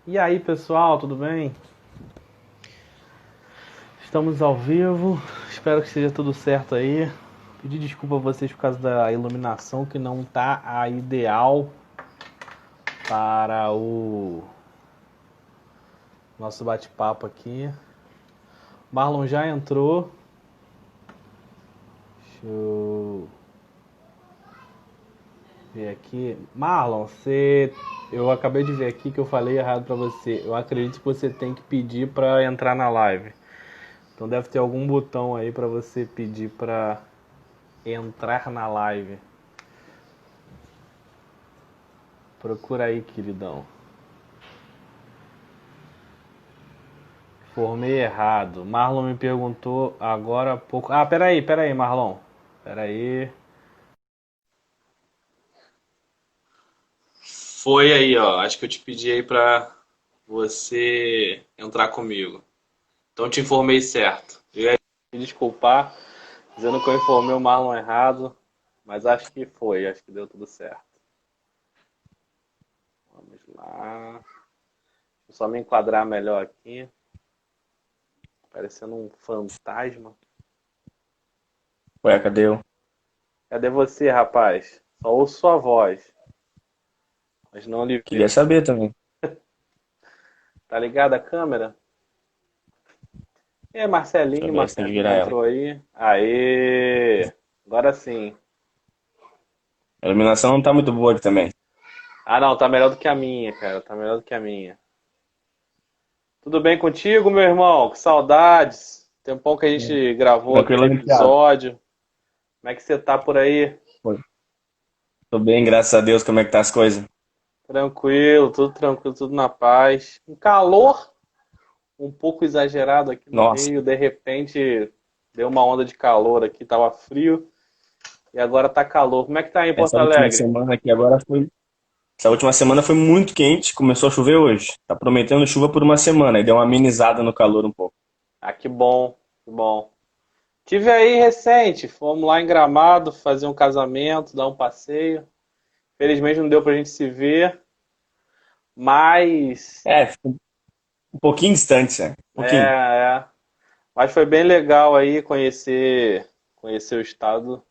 E aí, pessoal, tudo bem? Estamos ao vivo. Espero que esteja tudo certo aí. Pedir desculpa a vocês por causa da iluminação que não tá a ideal para o nosso bate-papo aqui. Marlon já entrou. Deixa eu ver aqui. Marlon, eu acabei de ver aqui que eu falei errado para você. Eu acredito que você tem que pedir para entrar na live. Então deve ter algum botão aí para você pedir para entrar na live. Procura aí, queridão. Formei errado. Marlon me perguntou agora há pouco. Ah, peraí, Marlon. Peraí. Foi aí, ó. Acho que eu te pedi aí pra você entrar comigo. Então te informei certo. Eu ia me desculpar dizendo que eu informei o Marlon errado, mas acho que foi, acho que deu tudo certo. Vamos lá. Deixa eu só me enquadrar melhor aqui. Parecendo um fantasma. Ué, cadê eu? Cadê você, rapaz? Só ouço sua voz, mas não lhe Queria vejo. saber também. Tá ligada a câmera? E aí, Deixa eu Marcelinho, ver se tem que Marcelinho virar ela. entrou aí. Aê! Agora sim. A iluminação não tá muito boa aqui também. Ah, não, tá melhor do que a minha, cara. Tá melhor do que a minha. Tudo bem contigo, meu irmão? Que saudades. Tempão que a gente gravou aquele Tranquilo, Thiago. episódio. Como é que você tá por aí? Pô, tô bem, graças a Deus. Como é que tá as coisas? Tranquilo, tudo na paz. Um calor um pouco exagerado aqui no Nossa, Rio. De repente deu uma onda de calor aqui, tava frio e agora tá calor. Como é que tá aí em Porto essa última Alegre? semana aqui agora foi. Essa última semana foi muito quente, começou a chover hoje. Tá prometendo chuva por uma semana e deu uma amenizada no calor um pouco. Ah, que bom, que bom. Tive aí recente, fomos lá em Gramado fazer um casamento, dar um passeio. Felizmente não deu pra gente se ver, mas É, fica um pouquinho distante, né? Um é, pouquinho. é. Mas foi bem legal aí conhecer o estado,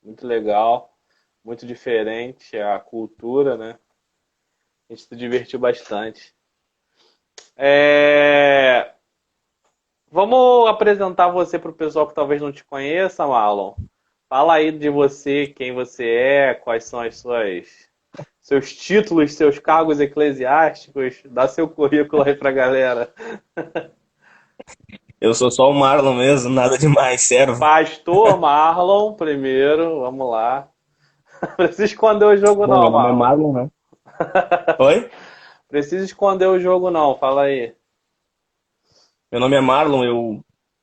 muito legal, muito diferente a cultura, né? A gente se divertiu bastante. É, vamos apresentar você para o pessoal que talvez não te conheça, Marlon. Fala aí de você, quem você é, quais são as seus títulos, seus cargos eclesiásticos. Dá seu currículo aí pra galera. Eu sou só o Marlon mesmo, nada demais, servo. Pastor Marlon, primeiro, vamos lá. Não precisa esconder o jogo Bom, não, meu nome é Marlon. Marlon, né? Oi? Precisa esconder o jogo não, fala aí. Meu nome é Marlon, eu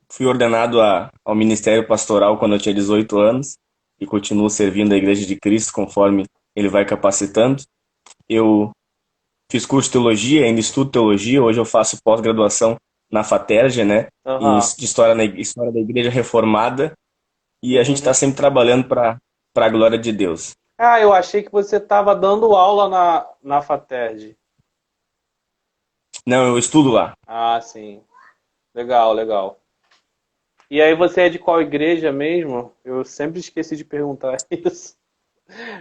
fui ordenado ao ministério pastoral quando eu tinha 18 anos e continuo servindo a Igreja de Cristo conforme ele vai capacitando. Eu fiz curso de teologia, ainda estudo teologia, hoje eu faço pós-graduação na FATERJ, né, Aham. de história da Igreja Reformada, e a gente está Uhum. sempre trabalhando para a glória de Deus. Ah, eu achei que você estava dando aula na FATERJ. Não, eu estudo lá. Ah, sim. Legal, legal. E aí você é de qual igreja mesmo? Eu sempre esqueci de perguntar isso.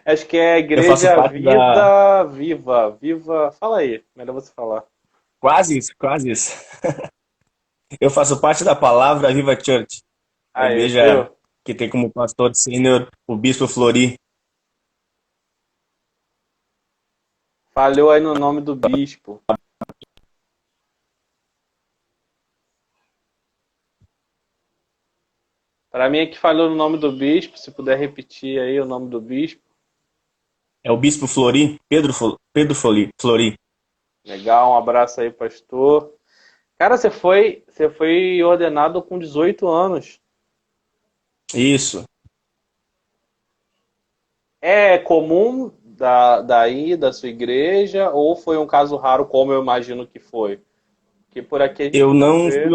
Acho que é a Eu faço Igreja parte da. Vida Viva. Viva. Fala aí, melhor você falar. Quase isso, quase isso. Eu faço parte da Palavra Viva Church, a Aí, igreja viu? que tem como pastor sênior o Bispo Flori. Falhou aí no nome do bispo. Para mim é que falhou no nome do bispo. Se puder repetir aí o nome do bispo. É o Bispo Flori, Pedro Flori. Legal, um abraço aí, pastor. Cara, você foi ordenado com 18 anos. Isso. É comum daí, da sua igreja, ou foi um caso raro, como eu imagino que foi? Que por aqui a gente não vê.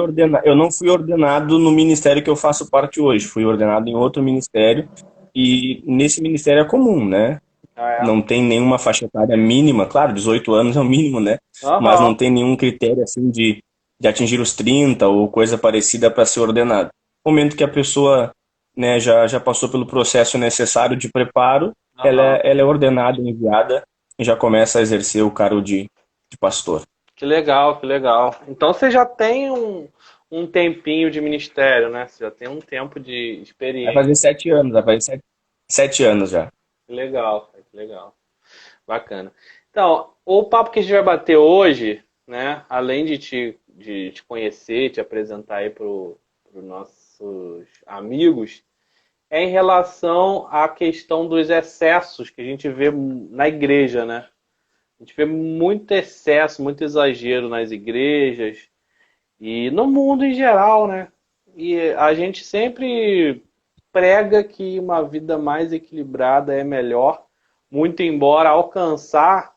Eu não fui ordenado no ministério que eu faço parte hoje. Fui ordenado em outro ministério e nesse ministério é comum, né? É. não tem nenhuma faixa etária mínima, claro, 18 anos é o mínimo, né? Mas não Aham. tem nenhum critério assim de atingir os 30 ou coisa parecida para ser ordenado. No momento que a pessoa, né, já passou pelo processo necessário de preparo, Aham. ela é ordenada, enviada e já começa a exercer o cargo de pastor. Que legal, que legal. Então você já tem um tempinho de ministério, né? Você já tem um tempo de Vai experiência. fazer 7 anos, vai fazer 7 anos já. Que legal, cara, que legal. Bacana. Então, o papo que a gente vai bater hoje, né? Além de te conhecer, te apresentar aí para os nossos amigos, é em relação à questão dos excessos que a gente vê na igreja, né? A gente vê muito excesso, muito exagero nas igrejas e no mundo em geral, né? E a gente sempre prega que uma vida mais equilibrada é melhor, muito embora alcançar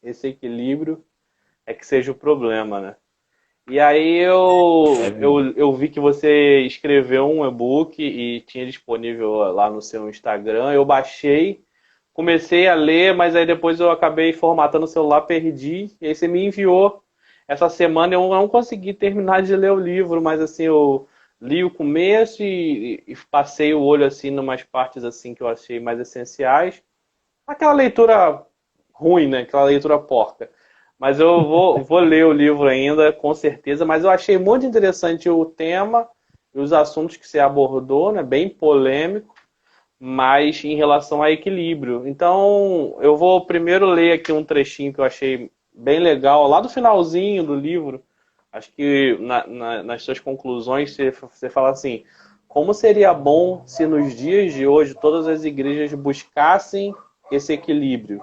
esse equilíbrio é que seja o problema, né? E aí É eu vi que você escreveu um e-book e tinha disponível lá no seu Instagram. Eu baixei, comecei a ler, mas aí depois eu acabei formatando o celular, perdi. E aí você me enviou essa semana. Eu não consegui terminar de ler o livro, mas assim, eu li o começo e passei o olho assim em umas partes assim que eu achei mais essenciais. Aquela leitura ruim, né? Aquela leitura porca. Mas eu vou ler o livro ainda, com certeza. Mas eu achei muito interessante o tema e os assuntos que você abordou, né? Bem polêmico, mas em relação a equilíbrio. Então, eu vou primeiro ler aqui um trechinho que eu achei bem legal, lá do finalzinho do livro. Acho que nas suas conclusões você fala assim: como seria bom se nos dias de hoje todas as igrejas buscassem esse equilíbrio?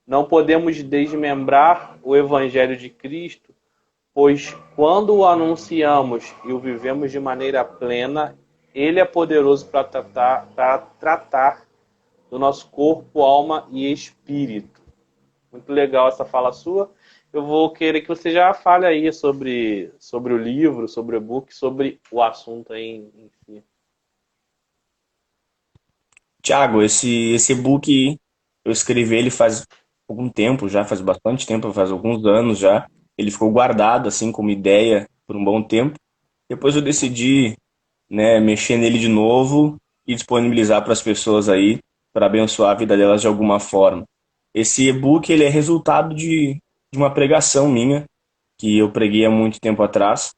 Não podemos desmembrar o Evangelho de Cristo, pois quando o anunciamos e o vivemos de maneira plena, ele é poderoso para tratar do nosso corpo, alma e espírito. Muito legal essa fala sua. Eu vou querer que você já fale aí sobre o livro, sobre o e-book, sobre o assunto aí em si. Tiago, esse e-book eu escrevi ele faz algum tempo já, faz bastante tempo, faz alguns anos já. Ele ficou guardado assim como ideia por um bom tempo. Depois eu decidi, né, mexer nele de novo e disponibilizar para as pessoas aí para abençoar a vida delas de alguma forma. Esse e-book ele é resultado de uma pregação minha que eu preguei há muito tempo atrás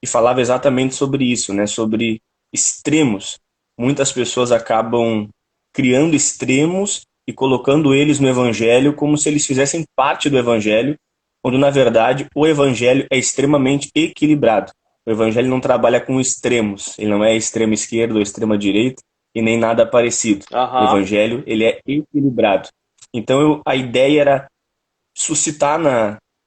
e falava exatamente sobre isso, né? Sobre extremos. Muitas pessoas acabam criando extremos e colocando eles no evangelho como se eles fizessem parte do evangelho, quando na verdade o evangelho é extremamente equilibrado. O evangelho não trabalha com extremos, ele não é extrema esquerda ou extrema direita e nem nada parecido. O Aham. evangelho, ele é equilibrado. Então a ideia era suscitar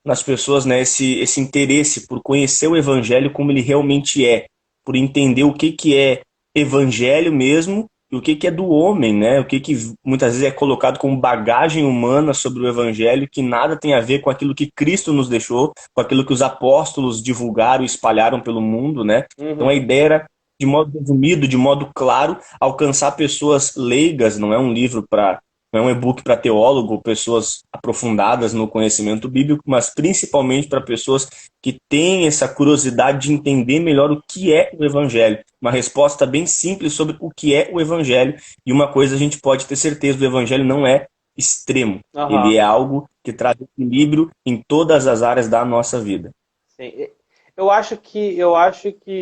nas pessoas, né, esse interesse por conhecer o evangelho como ele realmente é, por entender o que é evangelho mesmo e o que é do homem, né? O que muitas vezes é colocado como bagagem humana sobre o evangelho que nada tem a ver com aquilo que Cristo nos deixou, com aquilo que os apóstolos divulgaram e espalharam pelo mundo, né? Então a Uhum. ideia era de modo resumido, de modo claro, alcançar pessoas leigas, não é um livro para não é um e-book para teólogo, pessoas aprofundadas no conhecimento bíblico, mas principalmente para pessoas que têm essa curiosidade de entender melhor o que é o Evangelho. Uma resposta bem simples sobre o que é o Evangelho. E uma coisa a gente pode ter certeza: o Evangelho não é extremo. Ele Aham. é algo que traz equilíbrio em todas as áreas da nossa vida. Sim. Eu acho que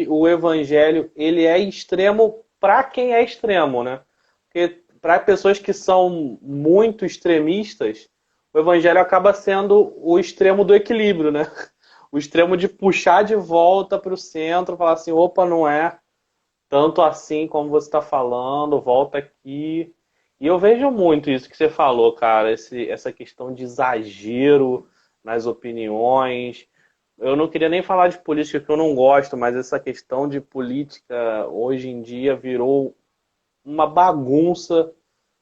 o evangelho ele é extremo para quem é extremo, né? Porque para pessoas que são muito extremistas, o evangelho acaba sendo o extremo do equilíbrio, né? O extremo de puxar de volta para o centro, falar assim, opa, não é tanto assim como você está falando, volta aqui. E eu vejo muito isso que você falou, cara, essa questão de exagero nas opiniões. Eu não queria nem falar de política que eu não gosto, mas essa questão de política hoje em dia virou uma bagunça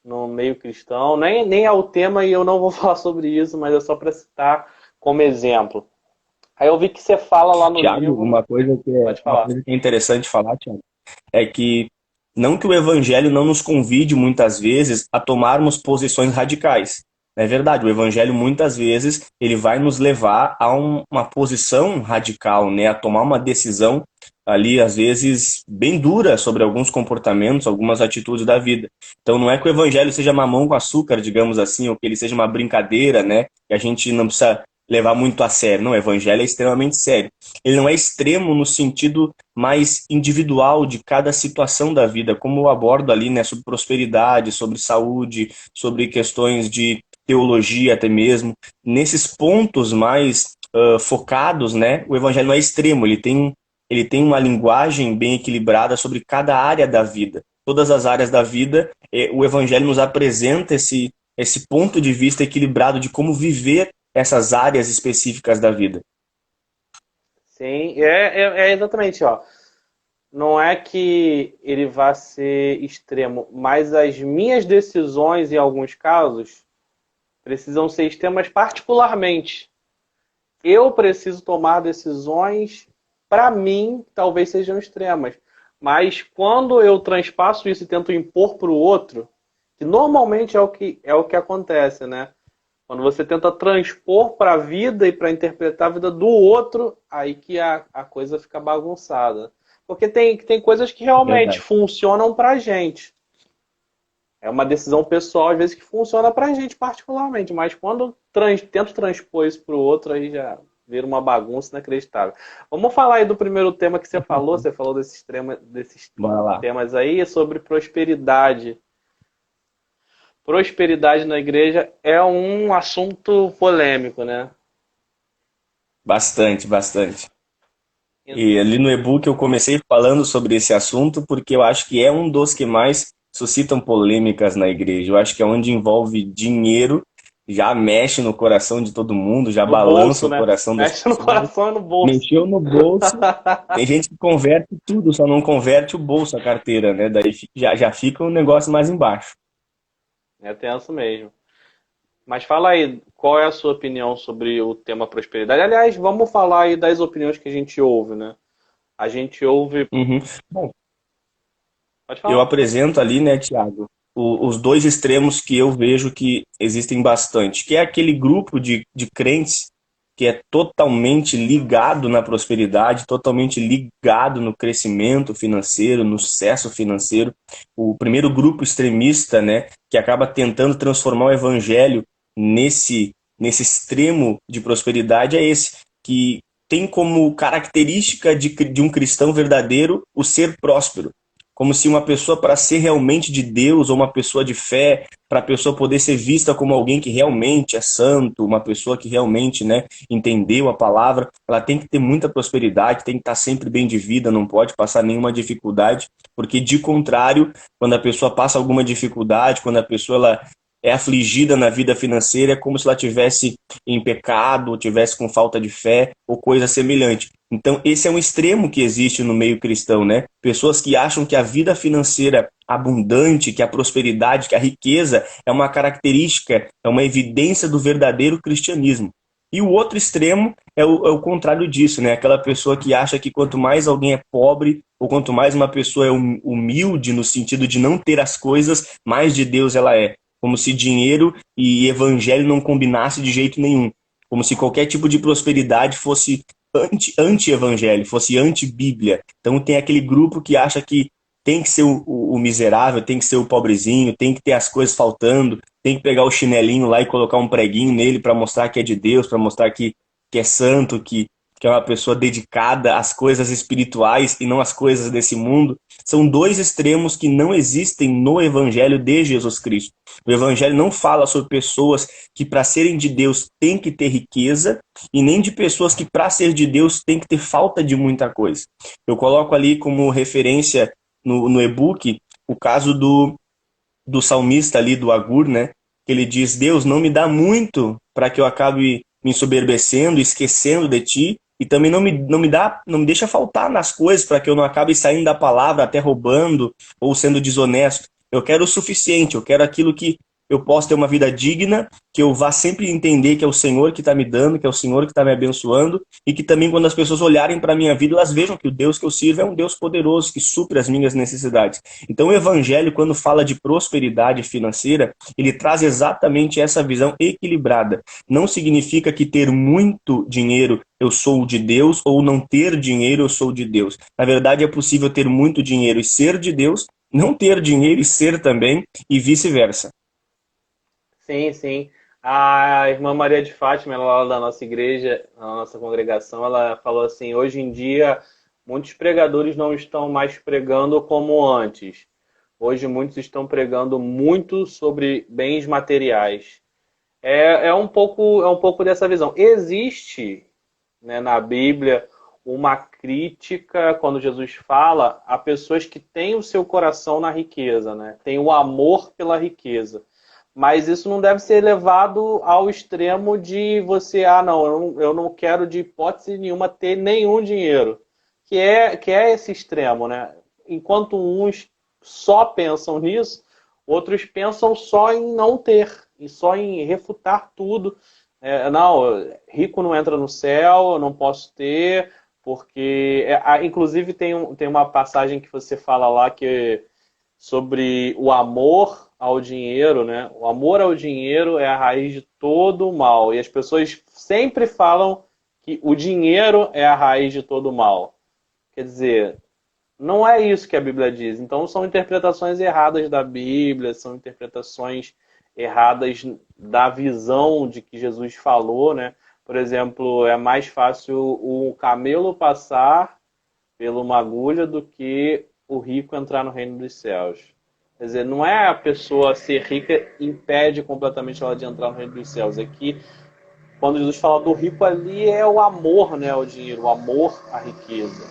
no meio cristão. Nem é o tema e eu não vou falar sobre isso, mas é só para citar como exemplo. Aí eu vi que você fala lá no Tiago, livro, uma coisa que é, pode uma falar. coisa que é interessante falar, Tiago, é que Não que o evangelho não nos convide muitas vezes a tomarmos posições radicais. É verdade, o evangelho muitas vezes ele vai nos levar a uma posição radical, né, a tomar uma decisão ali às vezes bem dura sobre alguns comportamentos, algumas atitudes da vida. Então não é que o evangelho seja mamão com açúcar, digamos assim, ou que ele seja uma brincadeira, né, que a gente não precisa levar muito a sério. Não, o evangelho é extremamente sério. Ele não é extremo no sentido mais individual de cada situação da vida, como eu abordo ali, né, sobre prosperidade, sobre saúde, sobre questões de teologia até mesmo. Nesses pontos mais focados, né, o evangelho não é extremo, ele tem uma linguagem bem equilibrada sobre cada área da vida. Todas as áreas da vida, o evangelho nos apresenta esse ponto de vista equilibrado de como viver essas áreas específicas da vida. Sim, é exatamente, ó. Não é que ele vá ser extremo, mas as minhas decisões, em alguns casos, precisam ser extremas particularmente. Eu preciso tomar decisões, para mim, talvez sejam extremas. Mas quando eu transpasso isso e tento impor para o outro, que normalmente é o que acontece, né? Quando você tenta transpor para a vida e para interpretar a vida do outro, aí que a coisa fica bagunçada. Porque tem coisas que realmente Verdade. funcionam para a gente. É uma decisão pessoal, às vezes, que funciona para a gente particularmente. Mas quando tento transpor isso para o outro, aí já vira uma bagunça inacreditável. Vamos falar aí do primeiro tema que você falou. Você falou desses Bora lá. temas aí, sobre prosperidade. Prosperidade na igreja é um assunto polêmico, né? Bastante, bastante. E ali no e-book eu comecei falando sobre esse assunto porque eu acho que é um dos que mais suscitam polêmicas na igreja. Eu acho que é onde envolve dinheiro, já mexe no coração de todo mundo, já No balança bolso, o né? coração das Mexe no pessoas. coração e no bolso. Mexeu no bolso, tem gente que converte tudo, só não converte o bolso, a carteira, né? Daí já fica um negócio mais embaixo. É tenso mesmo. Mas fala aí, qual é a sua opinião sobre o tema prosperidade? Aliás, vamos falar aí das opiniões que a gente ouve, né? A gente ouve. Uhum. Bom, Pode eu falar. apresento ali, né, Tiago, os dois extremos que eu vejo que existem bastante, que é aquele grupo de crentes que é totalmente ligado na prosperidade, totalmente ligado no crescimento financeiro, no sucesso financeiro. O primeiro grupo extremista, né, que acaba tentando transformar o evangelho nesse extremo de prosperidade é esse, que tem como característica de um cristão verdadeiro o ser próspero. Como se uma pessoa, para ser realmente de Deus, ou uma pessoa de fé, para a pessoa poder ser vista como alguém que realmente é santo, uma pessoa que realmente, né, entendeu a palavra, ela tem que ter muita prosperidade, tem que estar sempre bem de vida, não pode passar nenhuma dificuldade, porque de contrário, quando a pessoa passa alguma dificuldade, quando a pessoa ela é afligida na vida financeira, é como se ela tivesse em pecado, ou tivesse com falta de fé, ou coisa semelhante. Então, esse é um extremo que existe no meio cristão, né? Pessoas que acham que a vida financeira abundante, que a prosperidade, que a riqueza é uma característica, é uma evidência do verdadeiro cristianismo. E o outro extremo é o contrário disso, né? Aquela pessoa que acha que quanto mais alguém é pobre, ou quanto mais uma pessoa é humilde no sentido de não ter as coisas, mais de Deus ela é. Como se dinheiro e evangelho não combinassem de jeito nenhum. Como se qualquer tipo de prosperidade fosse anti-evangelho, fosse anti-bíblia. Então tem aquele grupo que acha que tem que ser o miserável, tem que ser o pobrezinho, tem que ter as coisas faltando, tem que pegar o chinelinho lá e colocar um preguinho nele para mostrar que é de Deus, para mostrar que é santo, que é uma pessoa dedicada às coisas espirituais e não às coisas desse mundo. São dois extremos que não existem no Evangelho de Jesus Cristo. O Evangelho não fala sobre pessoas que, para serem de Deus, têm que ter riqueza, e nem de pessoas que, para ser de Deus, têm que ter falta de muita coisa. Eu coloco ali como referência no e-book o caso do salmista ali, do Agur, né? Que ele diz: Deus, não me dá muito para que eu acabe me ensoberbecendo, esquecendo de ti, e também não me deixa faltar nas coisas para que eu não acabe saindo da palavra até roubando ou sendo desonesto. Eu quero o suficiente, eu quero aquilo eu posso ter uma vida digna, que eu vá sempre entender que é o Senhor que está me dando, que é o Senhor que está me abençoando, e que também quando as pessoas olharem para a minha vida, elas vejam que o Deus que eu sirvo é um Deus poderoso, que supre as minhas necessidades. Então o Evangelho, quando fala de prosperidade financeira, ele traz exatamente essa visão equilibrada. Não significa que ter muito dinheiro eu sou de Deus, ou não ter dinheiro eu sou de Deus. Na verdade, é possível ter muito dinheiro e ser de Deus, não ter dinheiro e ser também, e vice-versa. Sim, sim. A irmã Maria de Fátima, ela lá da nossa igreja, na nossa congregação, ela falou assim: hoje em dia, muitos pregadores não estão mais pregando como antes. Hoje, muitos estão pregando muito sobre bens materiais. É um pouco dessa visão. Existe, né, na Bíblia uma crítica, quando Jesus fala, a pessoas que têm o seu coração na riqueza, né? Tem o amor pela riqueza. Mas isso não deve ser levado ao extremo de você, não, eu não quero de hipótese nenhuma ter nenhum dinheiro. Que é esse extremo, né? Enquanto uns só pensam nisso, outros pensam só em não ter, e só em refutar tudo. Não, rico não entra no céu, eu não posso ter, porque... inclusive tem uma passagem que você fala lá que sobre o amor ao dinheiro, né? O amor ao dinheiro é a raiz de todo o mal. E as pessoas sempre falam que o dinheiro é a raiz de todo o mal. Quer dizer, não é isso que a Bíblia diz. Então são interpretações erradas da Bíblia, são interpretações erradas da visão de que Jesus falou, né? Por exemplo, é mais fácil o camelo passar pela uma agulha do que o rico entrar no reino dos céus. Quer dizer, não é a pessoa ser rica impede completamente ela de entrar no reino dos céus. É que quando Jesus fala do rico ali é o amor, né, ao dinheiro, o amor à riqueza.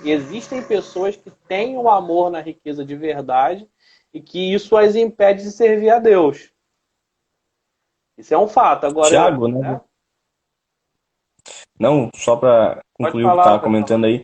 Existem pessoas que têm o amor na riqueza de verdade e que isso as impede de servir a Deus. Isso é um fato. Agora, Tiago, né? né? Não, só para Pode concluir o que falar, estava pode falar. comentando aí,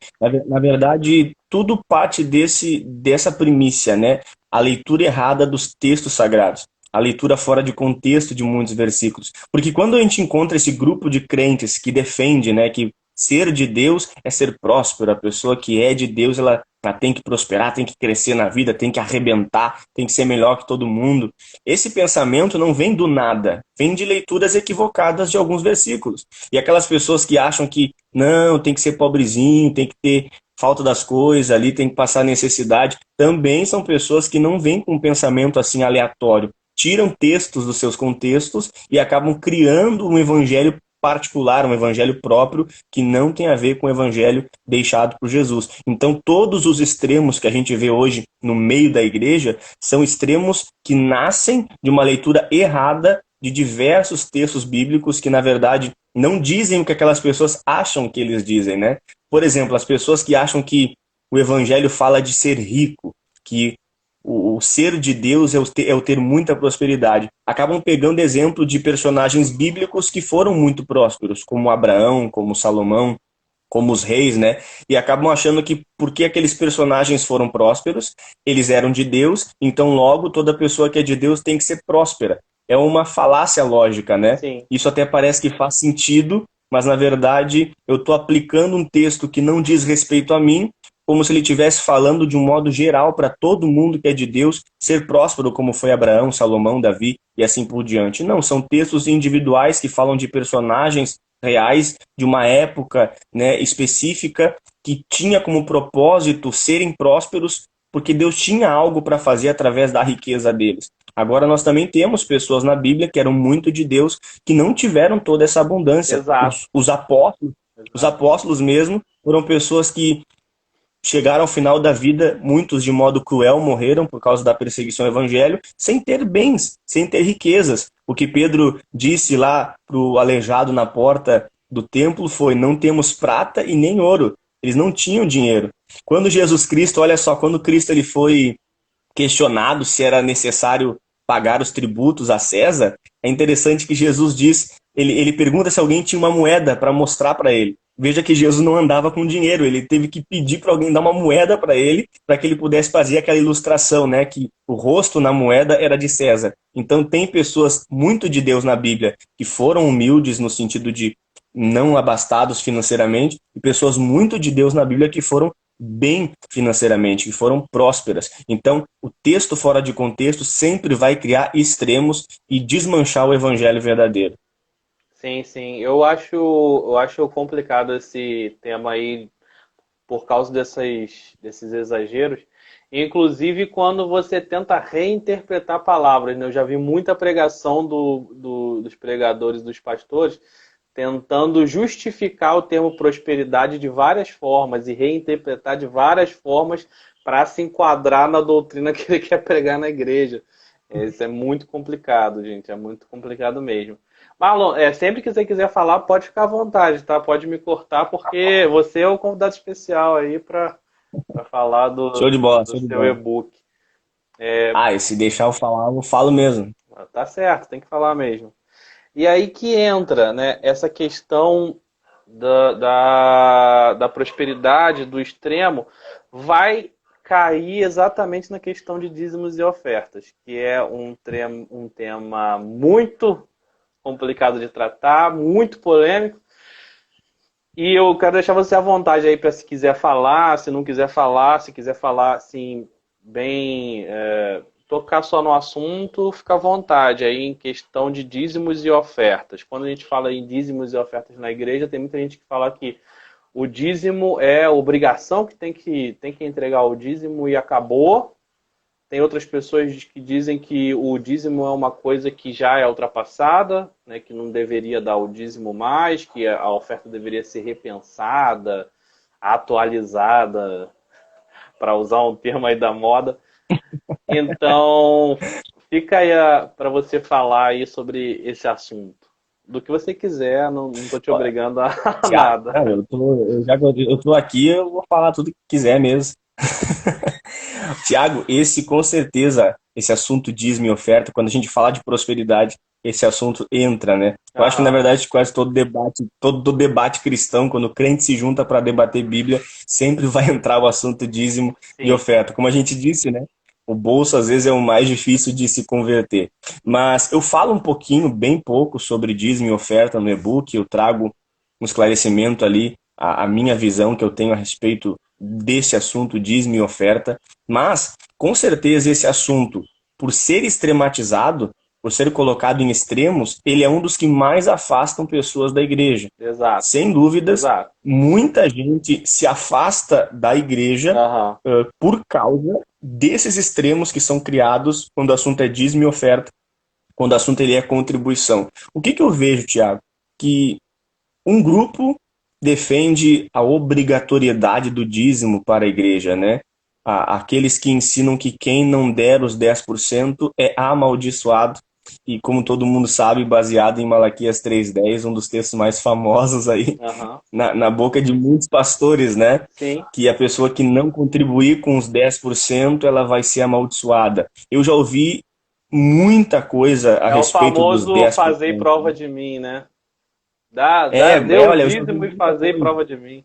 na verdade, tudo parte dessa primícia, né? A leitura errada dos textos sagrados, a leitura fora de contexto de muitos versículos. Porque quando a gente encontra esse grupo de crentes que defende, né, que ser de Deus é ser próspero, a pessoa que é de Deus, ela tem que prosperar, tem que crescer na vida, tem que arrebentar, tem que ser melhor que todo mundo. Esse pensamento não vem do nada, vem de leituras equivocadas de alguns versículos. E aquelas pessoas que acham que não, tem que ser pobrezinho, tem que ter falta das coisas ali, tem que passar necessidade, também são pessoas que não vêm com um pensamento assim aleatório. Tiram textos dos seus contextos e acabam criando um evangelho particular, um evangelho próprio que não tem a ver com o evangelho deixado por Jesus. Então, todos os extremos que a gente vê hoje no meio da igreja são extremos que nascem de uma leitura errada de diversos textos bíblicos que, na verdade, não dizem o que aquelas pessoas acham que eles dizem, né? Por exemplo, as pessoas que acham que o evangelho fala de ser rico, que o ser de Deus é o ter muita prosperidade. Acabam pegando exemplo de personagens bíblicos que foram muito prósperos, como Abraão, como Salomão, como os reis, né? E acabam achando que porque aqueles personagens foram prósperos, eles eram de Deus, então logo toda pessoa que é de Deus tem que ser próspera. É uma falácia lógica, né? Sim. Isso até parece que faz sentido, mas na verdade eu estou aplicando um texto que não diz respeito a mim, como se ele estivesse falando de um modo geral para todo mundo que é de Deus ser próspero, como foi Abraão, Salomão, Davi e assim por diante. Não, são textos individuais que falam de personagens reais de uma época, né, específica que tinha como propósito serem prósperos porque Deus tinha algo para fazer através da riqueza deles. Agora nós também temos pessoas na Bíblia que eram muito de Deus que não tiveram toda essa abundância. Exato. Os apóstolos mesmo foram pessoas que chegaram ao final da vida, muitos de modo cruel morreram por causa da perseguição ao evangelho, sem ter bens, sem ter riquezas. O que Pedro disse lá para o aleijado na porta do templo foi: não temos prata e nem ouro. Eles não tinham dinheiro. Quando Jesus Cristo, olha só, quando Cristo ele foi questionado se era necessário pagar os tributos a César, é interessante que Jesus diz, ele pergunta se alguém tinha uma moeda para mostrar para ele. Veja que Jesus não andava com dinheiro, ele teve que pedir para alguém dar uma moeda para ele, para que ele pudesse fazer aquela ilustração, né, que o rosto na moeda era de César. Então tem pessoas muito de Deus na Bíblia que foram humildes no sentido de não abastados financeiramente, e pessoas muito de Deus na Bíblia que foram bem financeiramente, que foram prósperas. Então, o texto fora de contexto sempre vai criar extremos e desmanchar o evangelho verdadeiro. Sim, sim. Eu acho complicado esse tema aí por causa desses exageros. Inclusive quando você tenta reinterpretar palavras, né? Eu já vi muita pregação dos pregadores, dos pastores, tentando justificar o termo prosperidade de várias formas e reinterpretar de várias formas para se enquadrar na doutrina que ele quer pregar na igreja. Isso é muito complicado, gente. É muito complicado mesmo. Marlon, sempre que você quiser falar, pode ficar à vontade, tá? Pode me cortar, porque você é o convidado especial aí para falar Show de bola, do show de seu bola. e-book. Ah, e se deixar eu falar, eu falo mesmo. Tá certo, tem que falar mesmo. E aí que entra, né, essa questão da prosperidade, do extremo, vai cair exatamente na questão de dízimos e ofertas, que é um tema muito complicado de tratar, muito polêmico. E eu quero deixar você à vontade aí para se quiser falar, se não quiser falar, se quiser falar assim, bem, tocar só no assunto, fica à vontade aí em questão de dízimos e ofertas. Quando a gente fala em dízimos e ofertas na igreja, tem muita gente que fala que o dízimo é obrigação, que tem que entregar o dízimo e acabou. Tem outras pessoas que dizem que o dízimo é uma coisa que já é ultrapassada, né, que não deveria dar o dízimo mais, que a oferta deveria ser repensada, atualizada, para usar um termo aí da moda. Então, fica aí para você falar aí sobre esse assunto. Do que você quiser, não estou te Olha, obrigando a Tiago, nada. já que eu tô aqui, eu vou falar tudo que quiser mesmo. Tiago, esse com certeza, esse assunto dízimo e oferta, quando a gente fala de prosperidade, esse assunto entra, né? Eu acho que, na Aham, verdade, quase todo debate cristão, quando o crente se junta para debater Bíblia, sempre vai entrar o assunto dízimo e sim. oferta. Como a gente disse, né? O bolso, às vezes, é o mais difícil de se converter. Mas eu falo um pouquinho, bem pouco, sobre dízimo e oferta no e-book, eu trago um esclarecimento ali, a minha visão que eu tenho a respeito desse assunto dízimo e oferta. Mas, com certeza, esse assunto, por ser extrematizado, por ser colocado em extremos, ele é um dos que mais afastam pessoas da igreja. Exato, Sem dúvidas, exato. muita gente se afasta da igreja Aham. por causa desses extremos que são criados quando o assunto é dízimo e oferta, quando o assunto ele é contribuição. O que eu vejo, Tiago? Que um grupo defende a obrigatoriedade do dízimo para a igreja, né? Aqueles que ensinam que quem não der os 10% é amaldiçoado. E como todo mundo sabe, baseado em Malaquias 3:10, um dos textos mais famosos aí, Aham. na boca de muitos pastores, né? Sim. Que a pessoa que não contribuir com os 10%, ela vai ser amaldiçoada. Eu já ouvi muita coisa a É o respeito dos famoso 10%. fazer prova de mim, né? Dê o Olha, eu já ouvi dízimo e muita fazer coisa. prova de mim.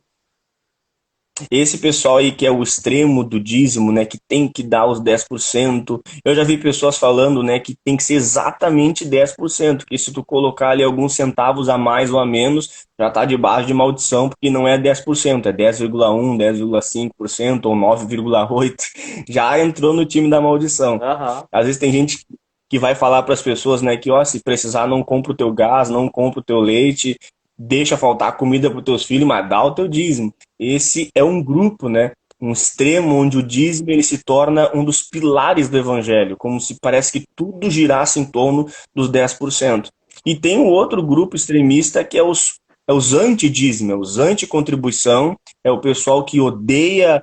Esse pessoal aí que é o extremo do dízimo, né, que tem que dar os 10%. Eu já vi pessoas falando, né, que tem que ser exatamente 10%, que se tu colocar ali alguns centavos a mais ou a menos, já tá debaixo de maldição, porque não é 10%, é 10,1, 10,5% ou 9,8%. Já entrou no time da maldição. Aham. Às vezes tem gente que vai falar para as pessoas, né, que ó, se precisar não compra o teu gás, não compra o teu leite, deixa faltar comida para os teus filhos, mas dá o teu dízimo. Esse é um grupo, né? Um extremo onde o dízimo ele se torna um dos pilares do evangelho, como se parece que tudo girasse em torno dos 10%. E tem um outro grupo extremista que é os anti-dízimo, é os anti-contribuição, é o pessoal que odeia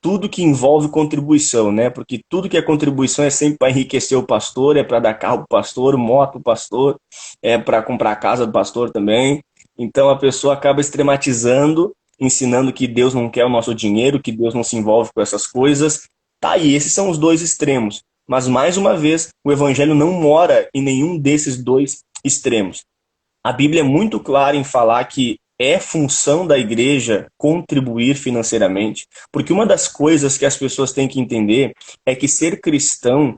tudo que envolve contribuição, né? Porque tudo que é contribuição é sempre para enriquecer o pastor, é para dar carro para o pastor, moto para o pastor, é para comprar a casa do pastor também. Então a pessoa acaba extrematizando, ensinando que Deus não quer o nosso dinheiro, que Deus não se envolve com essas coisas. Tá aí, esses são os dois extremos. Mas, mais uma vez, o evangelho não mora em nenhum desses dois extremos. A Bíblia é muito clara em falar que É função da igreja contribuir financeiramente? Porque uma das coisas que as pessoas têm que entender é que ser cristão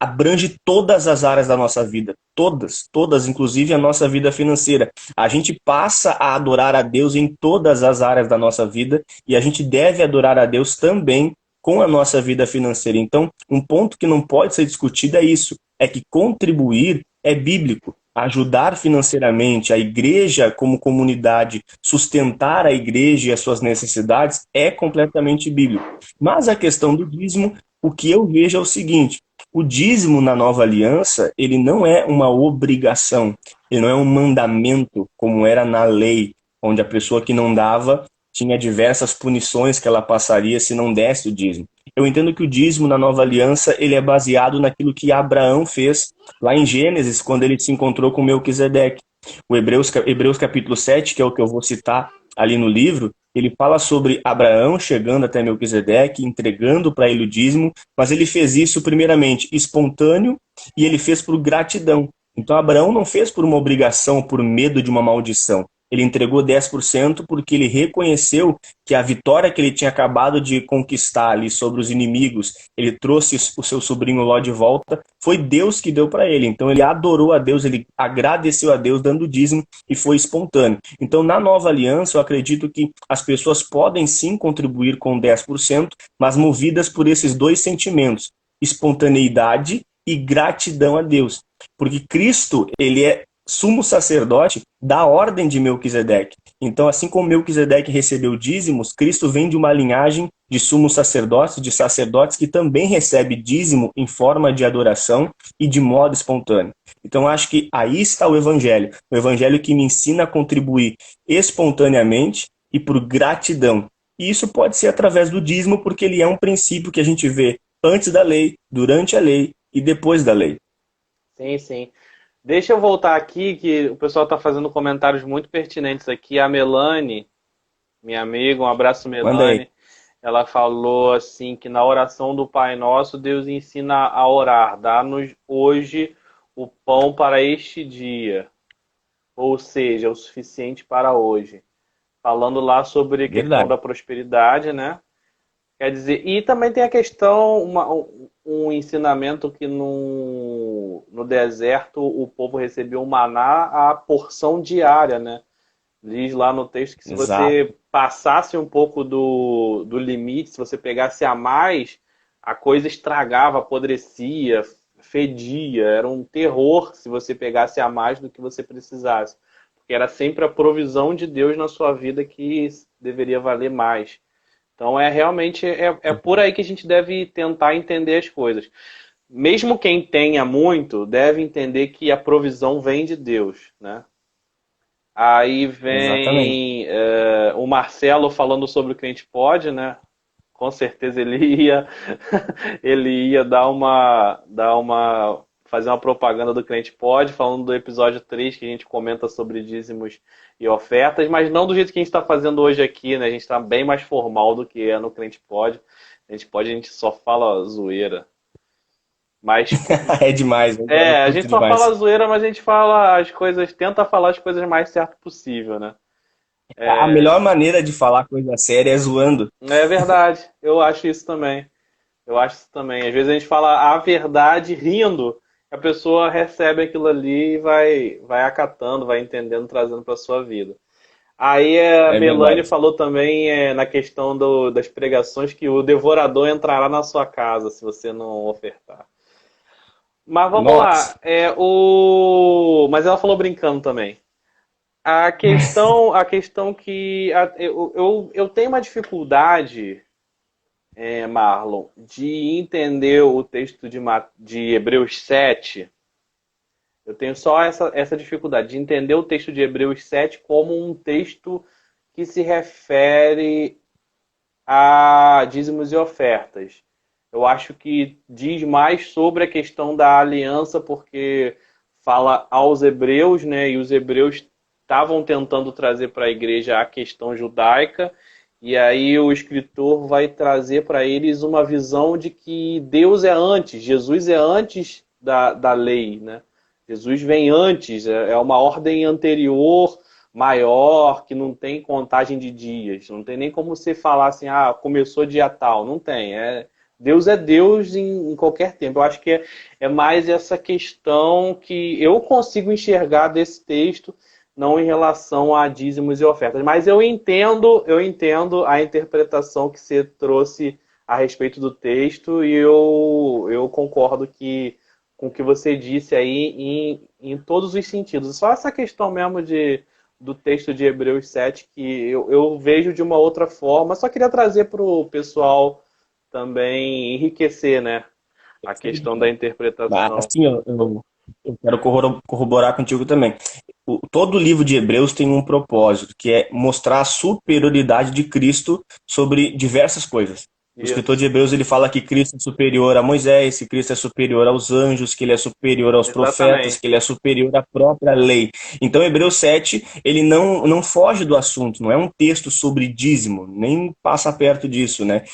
abrange todas as áreas da nossa vida, todas, inclusive a nossa vida financeira. A gente passa a adorar a Deus em todas as áreas da nossa vida e a gente deve adorar a Deus também com a nossa vida financeira. Então, um ponto que não pode ser discutido é isso, é que contribuir é bíblico. Ajudar financeiramente a igreja como comunidade, sustentar a igreja e as suas necessidades é completamente bíblico. Mas a questão do dízimo, o que eu vejo é o seguinte: o dízimo na nova aliança, ele não é uma obrigação, ele não é um mandamento como era na lei, onde a pessoa que não dava tinha diversas punições que ela passaria se não desse o dízimo. Eu entendo que o dízimo na nova aliança, ele é baseado naquilo que Abraão fez lá em Gênesis, quando ele se encontrou com Melquisedeque. O Hebreus capítulo 7, que é o que eu vou citar ali no livro, ele fala sobre Abraão chegando até Melquisedeque, entregando para ele o dízimo, mas ele fez isso primeiramente espontâneo e ele fez por gratidão. Então Abraão não fez por uma obrigação, por medo de uma maldição. Ele entregou 10% porque ele reconheceu que a vitória que ele tinha acabado de conquistar ali sobre os inimigos, ele trouxe o seu sobrinho Ló de volta, foi Deus que deu para ele. Então ele adorou a Deus, ele agradeceu a Deus dando o dízimo e foi espontâneo. Então na nova aliança eu acredito que as pessoas podem sim contribuir com 10%, mas movidas por esses dois sentimentos, espontaneidade e gratidão a Deus. Porque Cristo, ele é sumo sacerdote da ordem de Melquisedeque. Então, assim como Melquisedeque recebeu dízimos, Cristo vem de uma linhagem de sumos sacerdotes, de sacerdotes que também recebe dízimo em forma de adoração e de modo espontâneo. Então, acho que aí está o evangelho que me ensina a contribuir espontaneamente e por gratidão. E isso pode ser através do dízimo, porque ele é um princípio que a gente vê antes da lei, durante a lei e depois da lei. Sim, sim. Deixa eu voltar aqui, que o pessoal está fazendo comentários muito pertinentes aqui. A Melanie, minha amiga, um abraço, Manda aí. Melanie. Ela falou assim que na oração do Pai Nosso, Deus ensina a orar. Dá-nos hoje o pão para este dia. Ou seja, o suficiente para hoje. Falando lá sobre a questão Verdade. da prosperidade, né? Quer dizer, e também tem a questão, um ensinamento que no deserto o povo recebeu o maná, a porção diária, né? Diz lá no texto que se Exato. você passasse um pouco do limite, se você pegasse a mais, a coisa estragava, apodrecia, fedia. Era um terror se você pegasse a mais do que você precisasse. Porque era sempre a provisão de Deus na sua vida que deveria valer mais. Então é por aí que a gente deve tentar entender as coisas. Mesmo quem tenha muito, deve entender que a provisão vem de Deus, né? Aí Exatamente. vem o Marcelo falando sobre o Crente Pode, né? Com certeza ele ia fazer uma propaganda do Crente Pode, falando do episódio 3 que a gente comenta sobre dízimos e ofertas, mas não do jeito que a gente está fazendo hoje aqui, né? A gente está bem mais formal do que é no Crente Pode. A gente só fala zoeira. Mas É demais, né? Eu a curto gente só demais. fala zoeira, mas a gente fala as coisas, tenta falar as coisas mais certo possível, né? A melhor maneira de falar coisa séria é zoando. É verdade, eu acho isso também. Eu acho isso também. Às vezes a gente fala a verdade rindo, a pessoa recebe aquilo ali e vai acatando, vai entendendo, trazendo para sua vida. Aí a É Melanie verdade. falou também na questão das pregações que o devorador entrará na sua casa se você não ofertar. Mas vamos Nossa. lá. Mas ela falou brincando também. A questão que eu tenho uma dificuldade, Marlon, de entender o texto de Hebreus 7. Eu tenho só essa dificuldade de entender o texto de Hebreus 7 como um texto que se refere a dízimos e ofertas. Eu acho que diz mais sobre a questão da aliança, porque fala aos hebreus, né? E os hebreus estavam tentando trazer para a igreja a questão judaica, e aí o escritor vai trazer para eles uma visão de que Deus é antes, Jesus é antes da lei, né? Jesus vem antes, é uma ordem anterior, maior, que não tem contagem de dias. Não tem nem como você falar assim, ah, começou dia tal. Não tem. Deus é Deus em qualquer tempo. Eu acho que é mais essa questão que eu consigo enxergar desse texto, não em relação a dízimos e ofertas. Mas eu entendo a interpretação que você trouxe a respeito do texto e eu concordo com o que você disse aí em todos os sentidos. Só essa questão mesmo do texto de Hebreus 7 que eu vejo de uma outra forma. Só queria trazer para o pessoal também enriquecer, né, a questão da interpretação. Assim, eu quero corroborar contigo também. Todo o livro de Hebreus tem um propósito, que é mostrar a superioridade de Cristo sobre diversas coisas. O escritor Isso, de Hebreus ele fala que Cristo é superior a Moisés, que Cristo é superior aos anjos, que ele é superior aos profetas, exatamente. que ele é superior à própria lei. Então, Hebreus 7, ele não foge do assunto, não é um texto sobre dízimo, nem passa perto disso, né?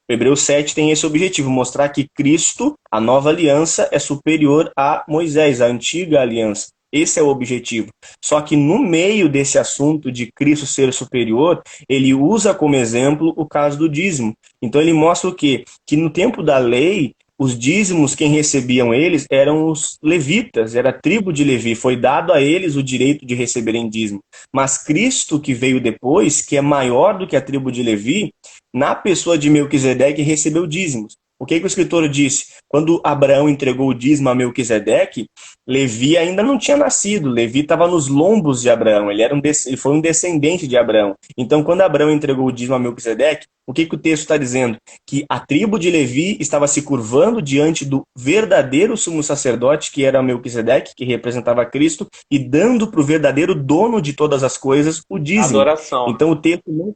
Hebreus 7 tem esse objetivo, mostrar que Cristo, a nova aliança, é superior a Moisés, a antiga aliança. Esse é o objetivo. Só que no meio desse assunto de Cristo ser superior, ele usa como exemplo o caso do dízimo. Então ele mostra o quê? Que no tempo da lei, os dízimos, quem recebiam eles eram os levitas, era a tribo de Levi, foi dado a eles o direito de receberem dízimo. Mas Cristo, que veio depois, que é maior do que a tribo de Levi, na pessoa de Melquisedeque recebeu dízimos. O que o escritor disse? Quando Abraão entregou o dízimo a Melquisedeque, Levi ainda não tinha nascido. Levi estava nos lombos de Abraão. Ele foi um descendente de Abraão. Então, quando Abraão entregou o dízimo a Melquisedeque, o que o texto está dizendo? Que a tribo de Levi estava se curvando diante do verdadeiro sumo sacerdote, que era Melquisedeque, que representava Cristo, e dando para o verdadeiro dono de todas as coisas o dízimo. Adoração. Então, o texto não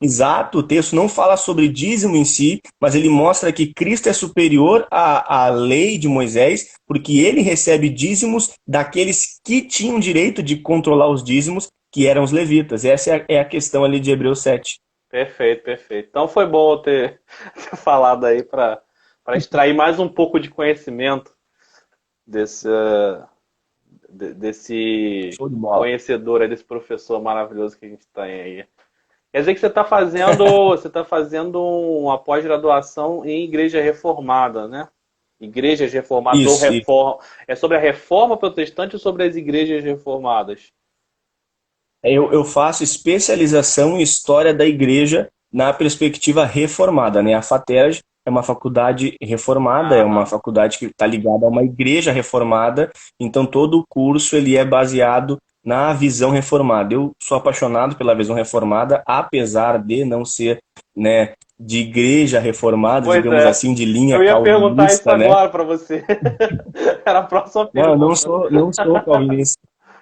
Exato, o texto não fala sobre dízimo em si, mas ele mostra que Cristo é superior à lei de Moisés, porque ele recebe dízimos daqueles que tinham direito de controlar os dízimos, que eram os levitas. Essa é a questão ali de Hebreus 7. Perfeito, perfeito. Então foi bom eu ter falado aí para extrair mais um pouco de conhecimento desse, desse Show de bola. conhecedor, aí, desse professor maravilhoso que a gente tem aí. Quer dizer que você tá fazendo uma pós-graduação em igreja reformada, né? Igrejas reformadas ou Isso. reforma. É sobre a reforma protestante ou sobre as igrejas reformadas? Eu faço especialização em história da igreja na perspectiva reformada, né? A FATERJ é uma faculdade reformada, é uma Aham. faculdade que está ligada a uma igreja reformada, então todo o curso ele é baseado na visão reformada. Eu sou apaixonado pela visão reformada, apesar de não ser, né, de igreja reformada, Pois digamos é. assim, de linha Eu ia perguntar isso calvinista, né? agora para você. Era a próxima Não, eu não pergunta. sou, não sou calvinista.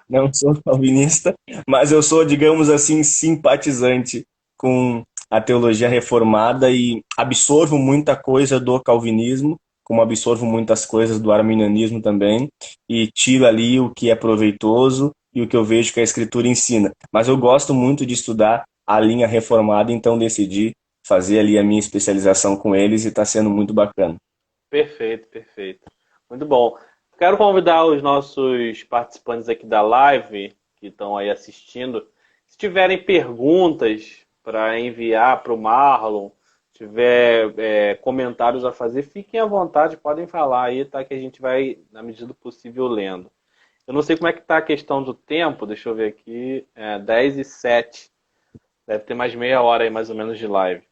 Não sou calvinista, mas eu sou, digamos assim, simpatizante com a teologia reformada e absorvo muita coisa do calvinismo, como absorvo muitas coisas do arminianismo também, e tiro ali o que é proveitoso e o que eu vejo que a escritura ensina. Mas eu gosto muito de estudar a linha reformada, então decidi fazer ali a minha especialização com eles e está sendo muito bacana. Perfeito, perfeito. Muito bom. Quero convidar os nossos participantes aqui da live, que estão aí assistindo, se tiverem perguntas para enviar para o Marlon, tiver comentários a fazer, fiquem à vontade, podem falar aí, tá? Que a gente vai, na medida do possível, lendo. Eu não sei como é que tá a questão do tempo, deixa eu ver aqui, 10h07, deve ter mais meia hora aí, mais ou menos, de live.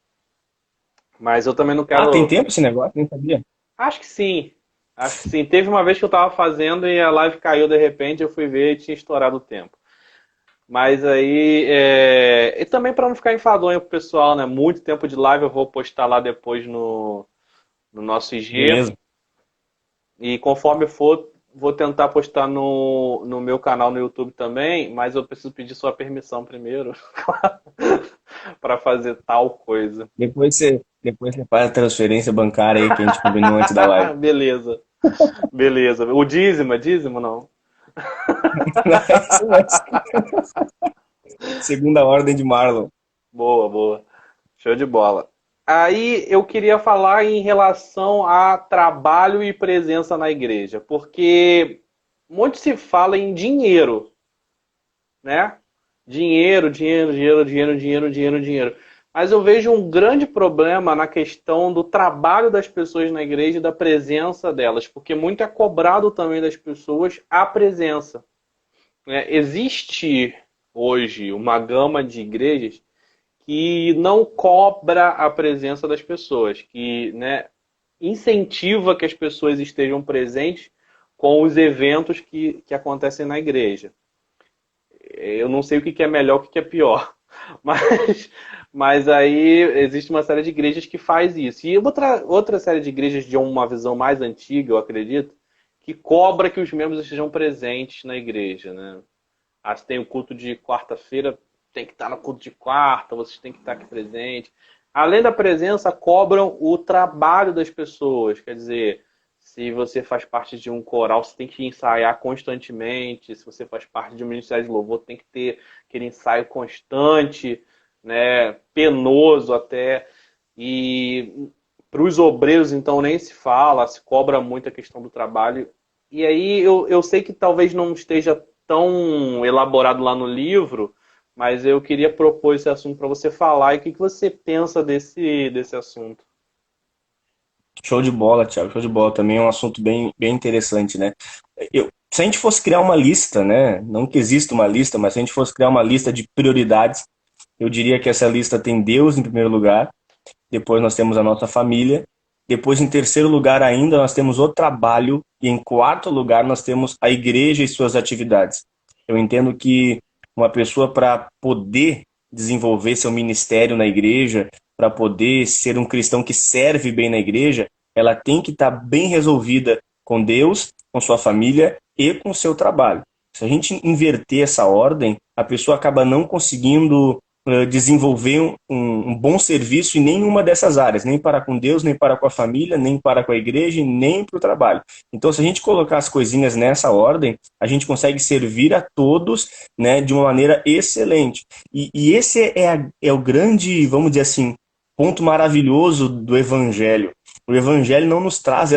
Mas eu também não Ah, tem quero. tempo esse negócio? Nem sabia. Acho que sim. Acho que sim. Teve uma vez que eu tava fazendo e a live caiu de repente, eu fui ver e tinha estourado o tempo. Mas aí. E também para não ficar enfadonho pro pessoal, né? Muito tempo de live eu vou postar lá depois no nosso IG. Beleza. E conforme for, vou tentar postar no meu canal no YouTube também, mas eu preciso pedir sua permissão primeiro para fazer tal coisa. Depois você faz a transferência bancária aí que a gente combinou antes da live. Beleza, beleza. O dízimo, é dízimo não? Isso mesmo. Segunda ordem de Marlon. Boa, boa. Show de bola. Aí eu queria falar em relação a trabalho e presença na igreja, porque muito se fala em dinheiro, né? dinheiro, dinheiro, dinheiro, dinheiro, dinheiro, dinheiro, dinheiro. Mas eu vejo um grande problema na questão do trabalho das pessoas na igreja e da presença delas, porque muito é cobrado também das pessoas a presença. Né? Existe hoje uma gama de igrejas que não cobra a presença das pessoas, que, né, incentiva que as pessoas estejam presentes com os eventos que acontecem na igreja. Eu não sei o que é melhor, o que é pior, mas, mas aí existe uma série de igrejas que faz isso. E outra série de igrejas de uma visão mais antiga, eu acredito, que cobra que os membros estejam presentes na igreja, né? Ah, se tem o culto de quarta-feira, tem que estar no culto de quarta, vocês têm que estar aqui presente. Além da presença, cobram o trabalho das pessoas. Quer dizer, se você faz parte de um coral, você tem que ensaiar constantemente. Se você faz parte de um ministério de louvor, tem que ter aquele ensaio constante, né? Penoso até. E para os obreiros, então, nem se fala, se cobra muito a questão do trabalho. E aí eu sei que talvez não esteja tão elaborado lá no livro, mas eu queria propor esse assunto para você falar. E o que você pensa desse assunto? Show de bola, Thiago, show de bola. Também é um assunto bem interessante, né? Se a gente fosse criar uma lista, né? Não que exista uma lista, mas se a gente fosse criar uma lista de prioridades, eu diria que essa lista tem Deus em primeiro lugar, depois nós temos a nossa família, depois em terceiro lugar ainda nós temos o trabalho e em quarto lugar nós temos a igreja e suas atividades. Eu entendo que uma pessoa para poder desenvolver seu ministério na igreja, para poder ser um cristão que serve bem na igreja, ela tem que estar bem resolvida com Deus, com sua família e com o seu trabalho. Se a gente inverter essa ordem, a pessoa acaba não conseguindo desenvolver um bom serviço em nenhuma dessas áreas, nem para com Deus, nem para com a família, nem para com a igreja, nem para o trabalho. Então, se a gente colocar as coisinhas nessa ordem, a gente consegue servir a todos, né, de uma maneira excelente. E esse é o grande, vamos dizer assim, ponto maravilhoso do Evangelho. O Evangelho não nos traz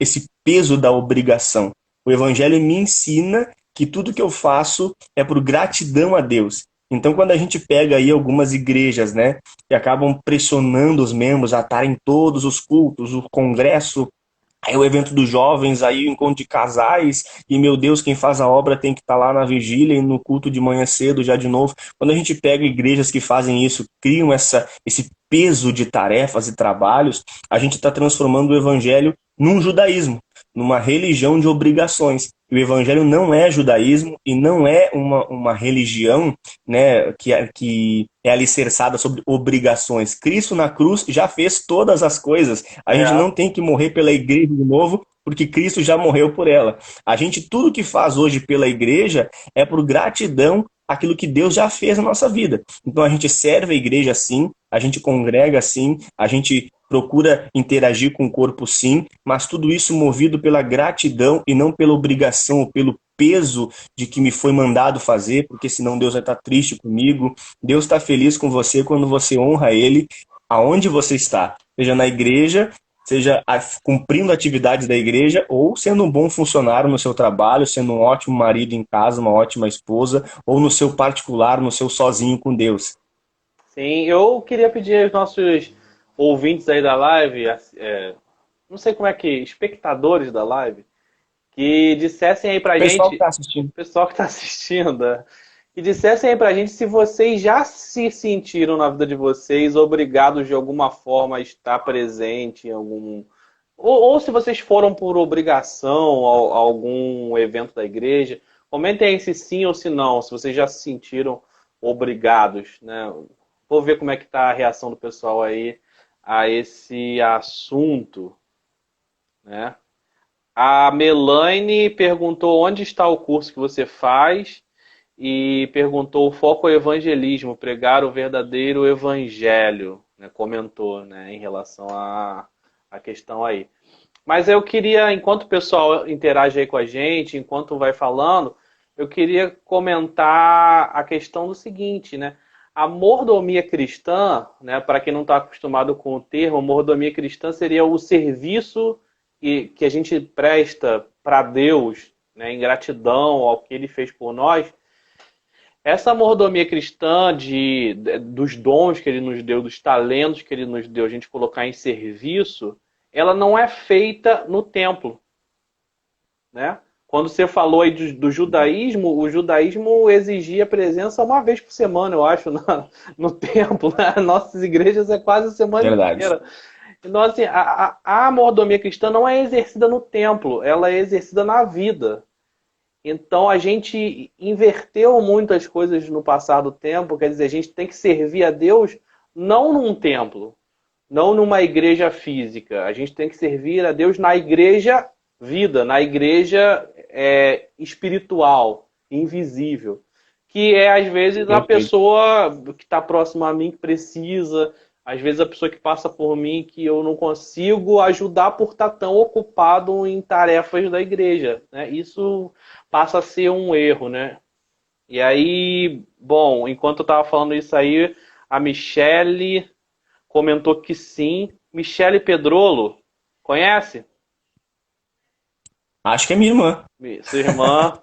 esse peso da obrigação. O Evangelho me ensina que tudo que eu faço é por gratidão a Deus. Então, quando a gente pega aí algumas igrejas, né, que acabam pressionando os membros a estarem em todos os cultos, o congresso, aí o evento dos jovens, aí o encontro de casais, e meu Deus, quem faz a obra tem que estar lá na vigília e no culto de manhã cedo já de novo. Quando a gente pega igrejas que fazem isso, criam esse peso de tarefas e trabalhos, a gente está transformando o evangelho num judaísmo, numa religião de obrigações. E o evangelho não é judaísmo e não é uma religião, né, que é alicerçada sobre obrigações. Cristo na cruz já fez todas as coisas. A gente É. não tem que morrer pela igreja de novo, porque Cristo já morreu por ela. A gente, tudo que faz hoje pela igreja é por gratidão àquilo que Deus já fez na nossa vida. Então a gente serve a igreja sim, a gente congrega sim, a gente procura interagir com o corpo sim, mas tudo isso movido pela gratidão e não pela obrigação ou pelo peso de que me foi mandado fazer, porque senão Deus vai estar triste comigo. Deus está feliz com você quando você honra Ele aonde você está, seja na igreja, seja cumprindo atividades da igreja ou sendo um bom funcionário no seu trabalho, sendo um ótimo marido em casa, uma ótima esposa, ou no seu particular, no seu sozinho com Deus. Sim, eu queria pedir aos nossos ouvintes aí da live, não sei como é que, espectadores da live, que dissessem aí pra Pessoal que gente, está assistindo. pessoal que está assistindo, que dissessem aí pra gente se vocês já se sentiram na vida de vocês obrigados de alguma forma a estar presente em algum. Ou se vocês foram por obrigação a algum evento da igreja. Comentem aí se sim ou se não, se vocês já se sentiram obrigados, né? Vou ver como é que tá a reação do pessoal aí a esse assunto, né? A Melanie perguntou onde está o curso que você faz e perguntou o foco é o evangelismo, pregar o verdadeiro evangelho, né? Comentou, né, em relação à questão aí. Mas eu queria, enquanto o pessoal interage aí com a gente, enquanto vai falando, eu queria comentar a questão do seguinte, né? A mordomia cristã, né, para quem não está acostumado com o termo, mordomia cristã seria o serviço que a gente presta para Deus, né, em gratidão ao que Ele fez por nós, Essa mordomia cristã dos dons que ele nos deu, dos talentos que ele nos deu, a gente colocar em serviço, ela não é feita no templo, né? Quando você falou aí do judaísmo, o judaísmo exigia presença uma vez por semana, eu acho, no templo, né? Nossas igrejas é quase a semana Verdade. inteira. Então, assim, a mordomia cristã não é exercida no templo, ela é exercida na vida. Então a gente inverteu muitas coisas no passar do tempo, quer dizer, a gente tem que servir a Deus não num templo, não numa igreja física, a gente tem que servir a Deus na igreja vida, na igreja espiritual, invisível, que é às vezes a Perfeito. pessoa que está próxima a mim que precisa, às vezes a pessoa que passa por mim que eu não consigo ajudar por estar tão ocupado em tarefas da igreja, né? Isso passa a ser um erro, né? E aí, bom, enquanto eu estava falando isso aí, a Michele comentou que sim. Michele Pedrolo, conhece? Acho que é minha irmã. Sua irmã,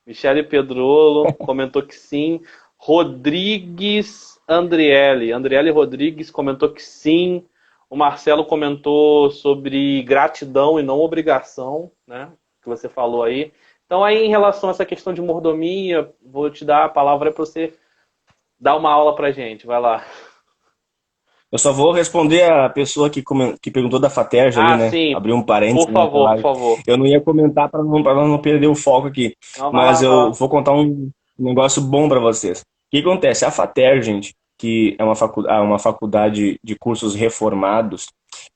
Michele Pedrolo, comentou que sim. Rodrigues Andriele Rodrigues comentou que sim. O Marcelo comentou sobre gratidão e não obrigação, né? Que você falou aí. Então, aí, em relação a essa questão de mordomia, vou te dar a palavra para você dar uma aula pra gente. Vai lá. Eu só vou responder a pessoa que perguntou da Faterja ali, Ah, né? sim. Abrir um parênteses Por nessa favor, por live. favor. Eu não ia comentar para não perder o foco aqui, Não, vai lá, mas vai eu lá. vou contar um negócio bom para vocês. O que acontece? A Fater, gente, que é uma faculdade de cursos reformados,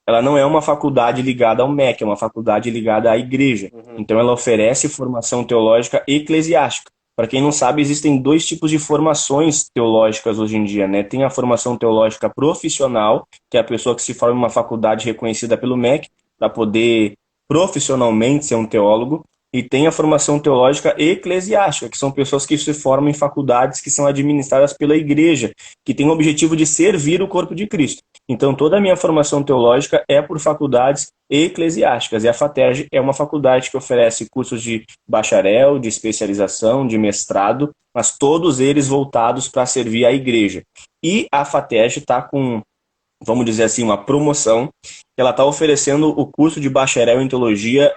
ela não é uma faculdade ligada ao MEC, é uma faculdade ligada à igreja. Uhum. Então ela oferece formação teológica eclesiástica. Para quem não sabe, existem dois tipos de formações teológicas hoje em dia, né? Tem a formação teológica profissional, que é a pessoa que se forma em uma faculdade reconhecida pelo MEC, para poder profissionalmente ser um teólogo, e tem a formação teológica eclesiástica, que são pessoas que se formam em faculdades que são administradas pela igreja, que tem o objetivo de servir o corpo de Cristo. Então, toda a minha formação teológica é por faculdades eclesiásticas, e a FATERJ é uma faculdade que oferece cursos de bacharel, de especialização, de mestrado, mas todos eles voltados para servir a igreja. E a FATERJ está com, vamos dizer assim, uma promoção, que ela está oferecendo o curso de bacharel em teologia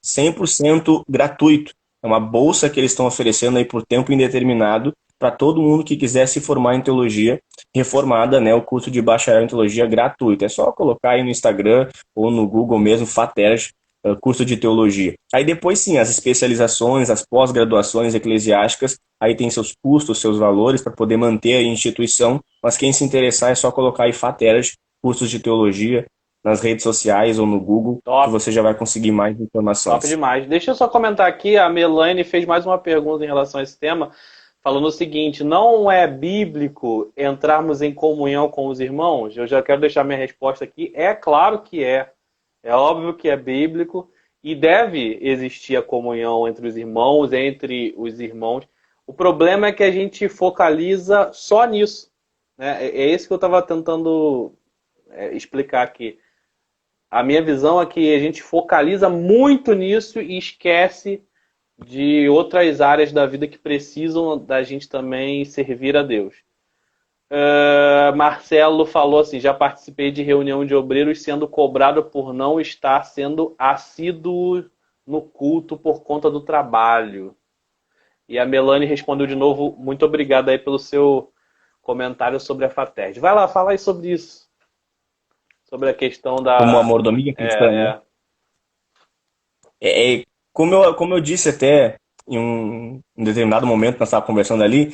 100% gratuito. É uma bolsa que eles estão oferecendo aí por tempo indeterminado para todo mundo que quiser se formar em teologia reformada, né? O curso de bacharel em teologia gratuito. É só colocar aí no Instagram ou no Google mesmo, FATERJ, curso de teologia. Aí depois sim, as especializações, as pós-graduações eclesiásticas, aí tem seus custos, seus valores para poder manter a instituição, mas quem se interessar é só colocar aí FATERJ, cursos de teologia, nas redes sociais ou no Google, que Top. você já vai conseguir mais Top informações. demais. Deixa eu só comentar aqui, a Melanie fez mais uma pergunta em relação a esse tema, falando o seguinte: não é bíblico entrarmos em comunhão com os irmãos? Eu já quero deixar minha resposta aqui. É claro que é. É óbvio que é bíblico e deve existir a comunhão entre os irmãos, entre os irmãos. O problema é que a gente focaliza só nisso, né? É isso que eu estava tentando explicar aqui. A minha visão é que a gente focaliza muito nisso e esquece de outras áreas da vida que precisam da gente também servir a Deus. Marcelo falou assim: já participei de reunião de obreiros sendo cobrado por não estar sendo assíduo no culto por conta do trabalho. E a Melanie respondeu de novo: muito obrigado aí pelo seu comentário sobre a FATERJ. Vai lá, fala aí sobre isso. Sobre a questão Como a da. mordomia cristã, né? É, Como eu disse até em um determinado momento, nós estávamos conversando ali,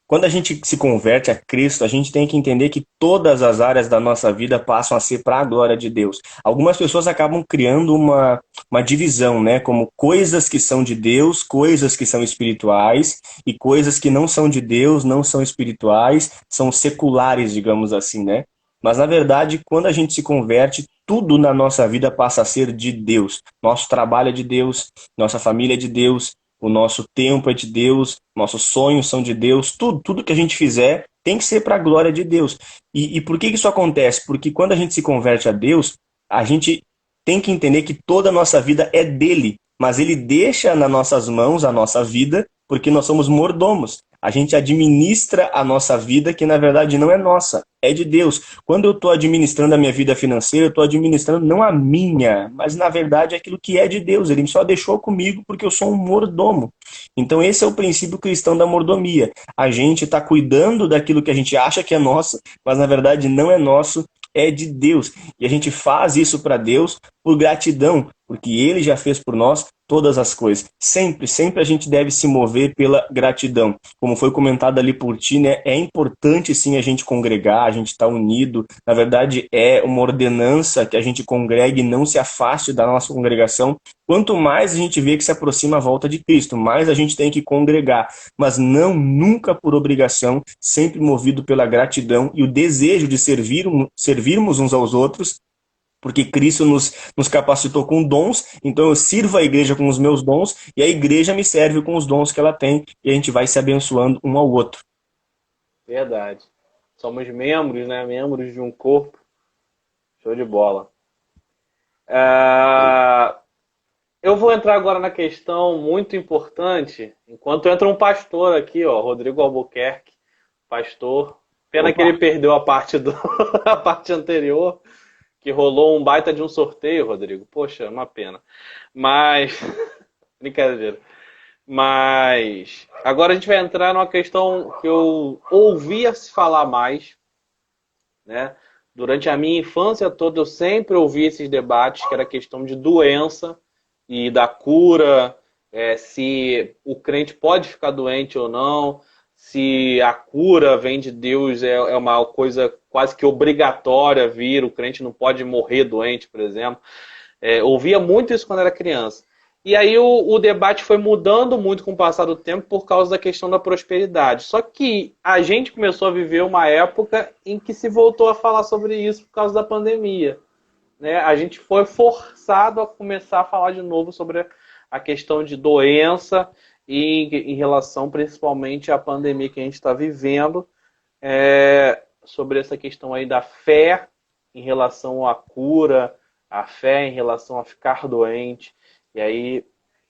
quando a gente se converte a Cristo, a gente tem que entender que todas as áreas da nossa vida passam a ser para a glória de Deus. Algumas pessoas acabam criando uma divisão, né? Como coisas que são de Deus, coisas que são espirituais, e coisas que não são de Deus, não são espirituais, são seculares, digamos assim, né? Mas, na verdade, quando a gente se converte, tudo na nossa vida passa a ser de Deus. Nosso trabalho é de Deus, nossa família é de Deus, o nosso tempo é de Deus, nossos sonhos são de Deus, tudo que a gente fizer tem que ser para a glória de Deus. E por que isso acontece? Porque quando a gente se converte a Deus, a gente tem que entender que toda a nossa vida é dele, mas ele deixa nas nossas mãos a nossa vida porque nós somos mordomos. A gente administra a nossa vida, que na verdade não é nossa, é de Deus. Quando eu estou administrando a minha vida financeira, eu estou administrando não a minha, mas na verdade aquilo que é de Deus. Ele só deixou comigo porque eu sou um mordomo. Então esse é o princípio cristão da mordomia. A gente está cuidando daquilo que a gente acha que é nosso, mas na verdade não é nosso, é de Deus. E a gente faz isso para Deus por gratidão, porque Ele já fez por nós todas as coisas. Sempre, sempre a gente deve se mover pela gratidão. Como foi comentado ali por ti, né? É importante sim a gente congregar, a gente estar unido. Na verdade, é uma ordenança que a gente congregue e não se afaste da nossa congregação. Quanto mais a gente vê que se aproxima a volta de Cristo, mais a gente tem que congregar. Mas não nunca por obrigação, sempre movido pela gratidão e o desejo de servirmos uns aos outros, porque Cristo nos capacitou com dons, então eu sirvo a igreja com os meus dons, e a igreja me serve com os dons que ela tem, e a gente vai se abençoando um ao outro. Verdade. Somos membros, né? Membros de um corpo. Show de bola. Eu vou entrar agora na questão muito importante, enquanto entra um pastor aqui, ó, Rodrigo Albuquerque, pastor. Pena que ele perdeu a parte, a parte anterior, que rolou um baita de um sorteio, Rodrigo. Poxa, uma pena. Mas, brincadeira. Mas, agora a gente vai entrar numa questão que eu ouvia se falar mais, né? Durante a minha infância toda eu sempre ouvi esses debates, que era a questão de doença e da cura, se o crente pode ficar doente ou não, se a cura vem de Deus, é uma coisa quase que obrigatória vir, o crente não pode morrer doente, por exemplo. Ouvia muito isso quando era criança. E aí o debate foi mudando muito com o passar do tempo por causa da questão da prosperidade. Só que a gente começou a viver uma época em que se voltou a falar sobre isso por causa da pandemia, né? A gente foi forçado a começar a falar de novo sobre a questão de doença e em relação principalmente à pandemia que a gente está vivendo, sobre essa questão aí da fé em relação à cura, a fé em relação a ficar doente. E aí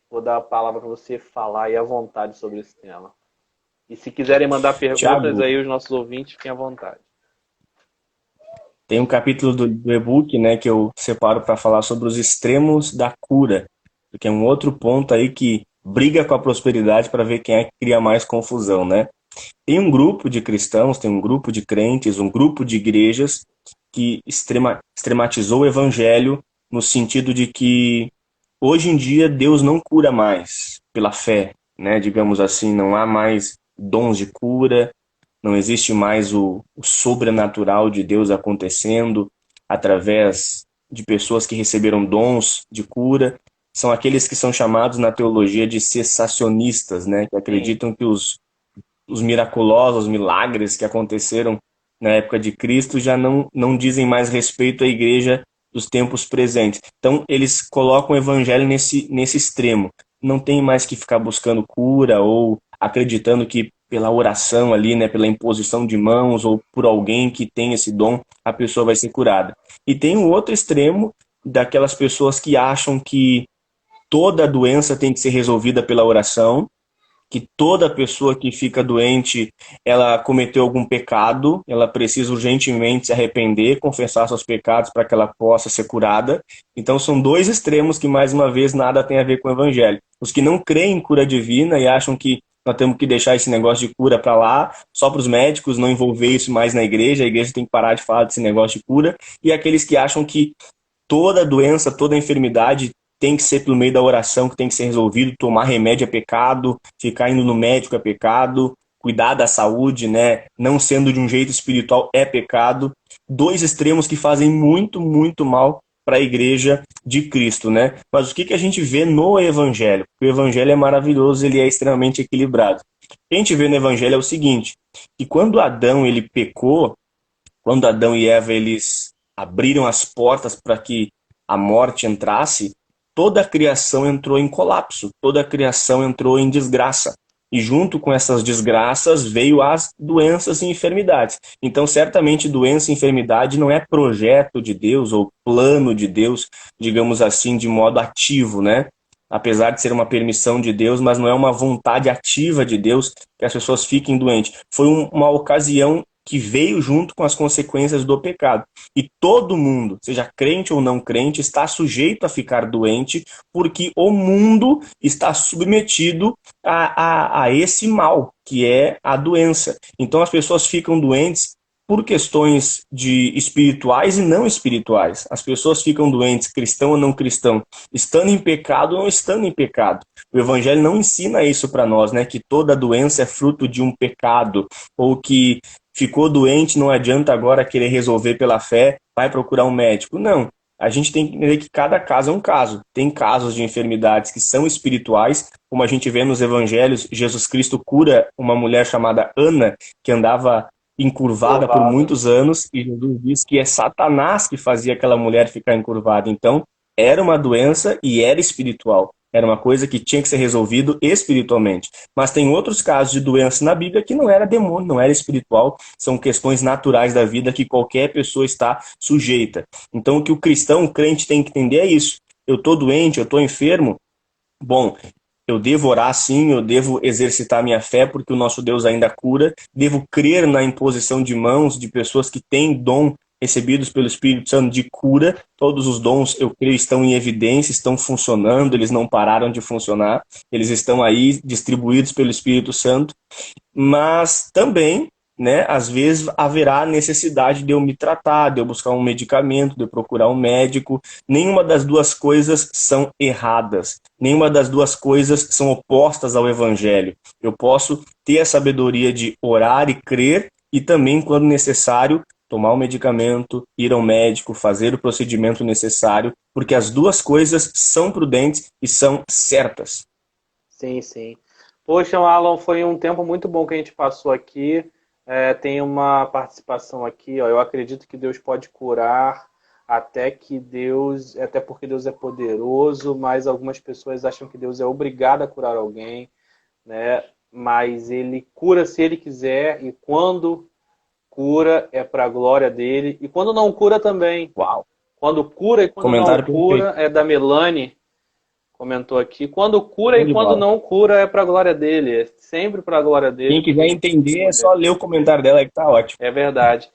vou dar a palavra para você falar aí à vontade sobre esse tema. E se quiserem mandar perguntas, Thiago, aí os nossos ouvintes fiquem à vontade. Tem um capítulo do e-book, né, que eu separo para falar sobre os extremos da cura, porque é um outro ponto aí que briga com a prosperidade para ver quem é que cria mais confusão, né? Tem um grupo de cristãos, tem um grupo de crentes, um grupo de igrejas que extrematizou o evangelho no sentido de que hoje em dia Deus não cura mais pela fé, né? Digamos assim, não há mais dons de cura, não existe mais o sobrenatural de Deus acontecendo através de pessoas que receberam dons de cura. São aqueles que são chamados na teologia de cessacionistas, né? Que acreditam que os miraculosos, milagres que aconteceram na época de Cristo já não dizem mais respeito à igreja dos tempos presentes. Então, eles colocam o evangelho nesse extremo. Não tem mais que ficar buscando cura ou acreditando que pela oração ali, né, pela imposição de mãos ou por alguém que tem esse dom, a pessoa vai ser curada. E tem um outro extremo daquelas pessoas que acham que toda doença tem que ser resolvida pela oração, que toda pessoa que fica doente, ela cometeu algum pecado, ela precisa urgentemente se arrepender, confessar seus pecados para que ela possa ser curada. Então são dois extremos que, mais uma vez, nada tem a ver com o evangelho. Os que não creem em cura divina e acham que nós temos que deixar esse negócio de cura para lá, só para os médicos, não envolver isso mais na igreja, a igreja tem que parar de falar desse negócio de cura. E aqueles que acham que toda doença, toda enfermidade tem que ser pelo meio da oração, que tem que ser resolvido, tomar remédio é pecado, ficar indo no médico é pecado, cuidar da saúde, né, não sendo de um jeito espiritual é pecado. Dois extremos que fazem muito, muito mal para a igreja de Cristo, né? Mas o que a gente vê no evangelho? O evangelho é maravilhoso, ele é extremamente equilibrado. O que a gente vê no evangelho é o seguinte, que quando Adão ele pecou, quando Adão e Eva eles abriram as portas para que a morte entrasse, toda a criação entrou em colapso, toda a criação entrou em desgraça. E junto com essas desgraças veio as doenças e enfermidades. Então, certamente, doença e enfermidade não é projeto de Deus ou plano de Deus, digamos assim, de modo ativo, né? apesar de ser uma permissão de Deus, mas não é uma vontade ativa de Deus que as pessoas fiquem doentes. Foi uma ocasião que veio junto com as consequências do pecado. E todo mundo, seja crente ou não crente, está sujeito a ficar doente, porque o mundo está submetido a esse mal, que é a doença. Então as pessoas ficam doentes por questões de espirituais e não espirituais. As pessoas ficam doentes, cristão ou não cristão, estando em pecado ou não estando em pecado. O Evangelho não ensina isso para nós, né? Que toda doença é fruto de um pecado, ou que ficou doente, não adianta agora querer resolver pela fé, vai procurar um médico. Não. A gente tem que entender que cada caso é um caso. Tem casos de enfermidades que são espirituais, como a gente vê nos evangelhos. Jesus Cristo cura uma mulher chamada Ana, que andava encurvada por muitos anos, e Jesus diz que é Satanás que fazia aquela mulher ficar encurvada. Então, era uma doença e era espiritual. Era uma coisa que tinha que ser resolvido espiritualmente. Mas tem outros casos de doença na Bíblia que não era demônio, não era espiritual, são questões naturais da vida que qualquer pessoa está sujeita. Então, o que o cristão, o crente tem que entender é isso. Eu estou doente, eu estou enfermo, bom, eu devo orar sim, eu devo exercitar minha fé, porque o nosso Deus ainda cura. Devo crer na imposição de mãos de pessoas que têm dom recebidos pelo Espírito Santo de cura. Todos os dons, eu creio, estão em evidência, estão funcionando, eles não pararam de funcionar. Eles estão aí distribuídos pelo Espírito Santo. Mas também, né, às vezes haverá necessidade de eu me tratar, de eu buscar um medicamento, de eu procurar um médico. Nenhuma das duas coisas são erradas. Nenhuma das duas coisas são opostas ao Evangelho. Eu posso ter a sabedoria de orar e crer e também, quando necessário, tomar o medicamento, ir ao médico, fazer o procedimento necessário, porque as duas coisas são prudentes e são certas. Sim, sim. Poxa, Alan, foi um tempo muito bom que a gente passou aqui. Tem uma participação aqui, ó. Eu acredito que Deus pode curar, até porque Deus é poderoso, mas algumas pessoas acham que Deus é obrigado a curar alguém, né? Mas ele cura se ele quiser, e quando cura é para a glória dele, e quando não cura também. Uau! Quando cura e quando não Comentário cura, perfeito. é da Melanie, comentou aqui. Quando cura Show e de quando bola. não cura é para a glória dele. É sempre para a glória dele, Quem porque quiser ele entender é poder. só ler o comentário dela que tá ótimo. É verdade.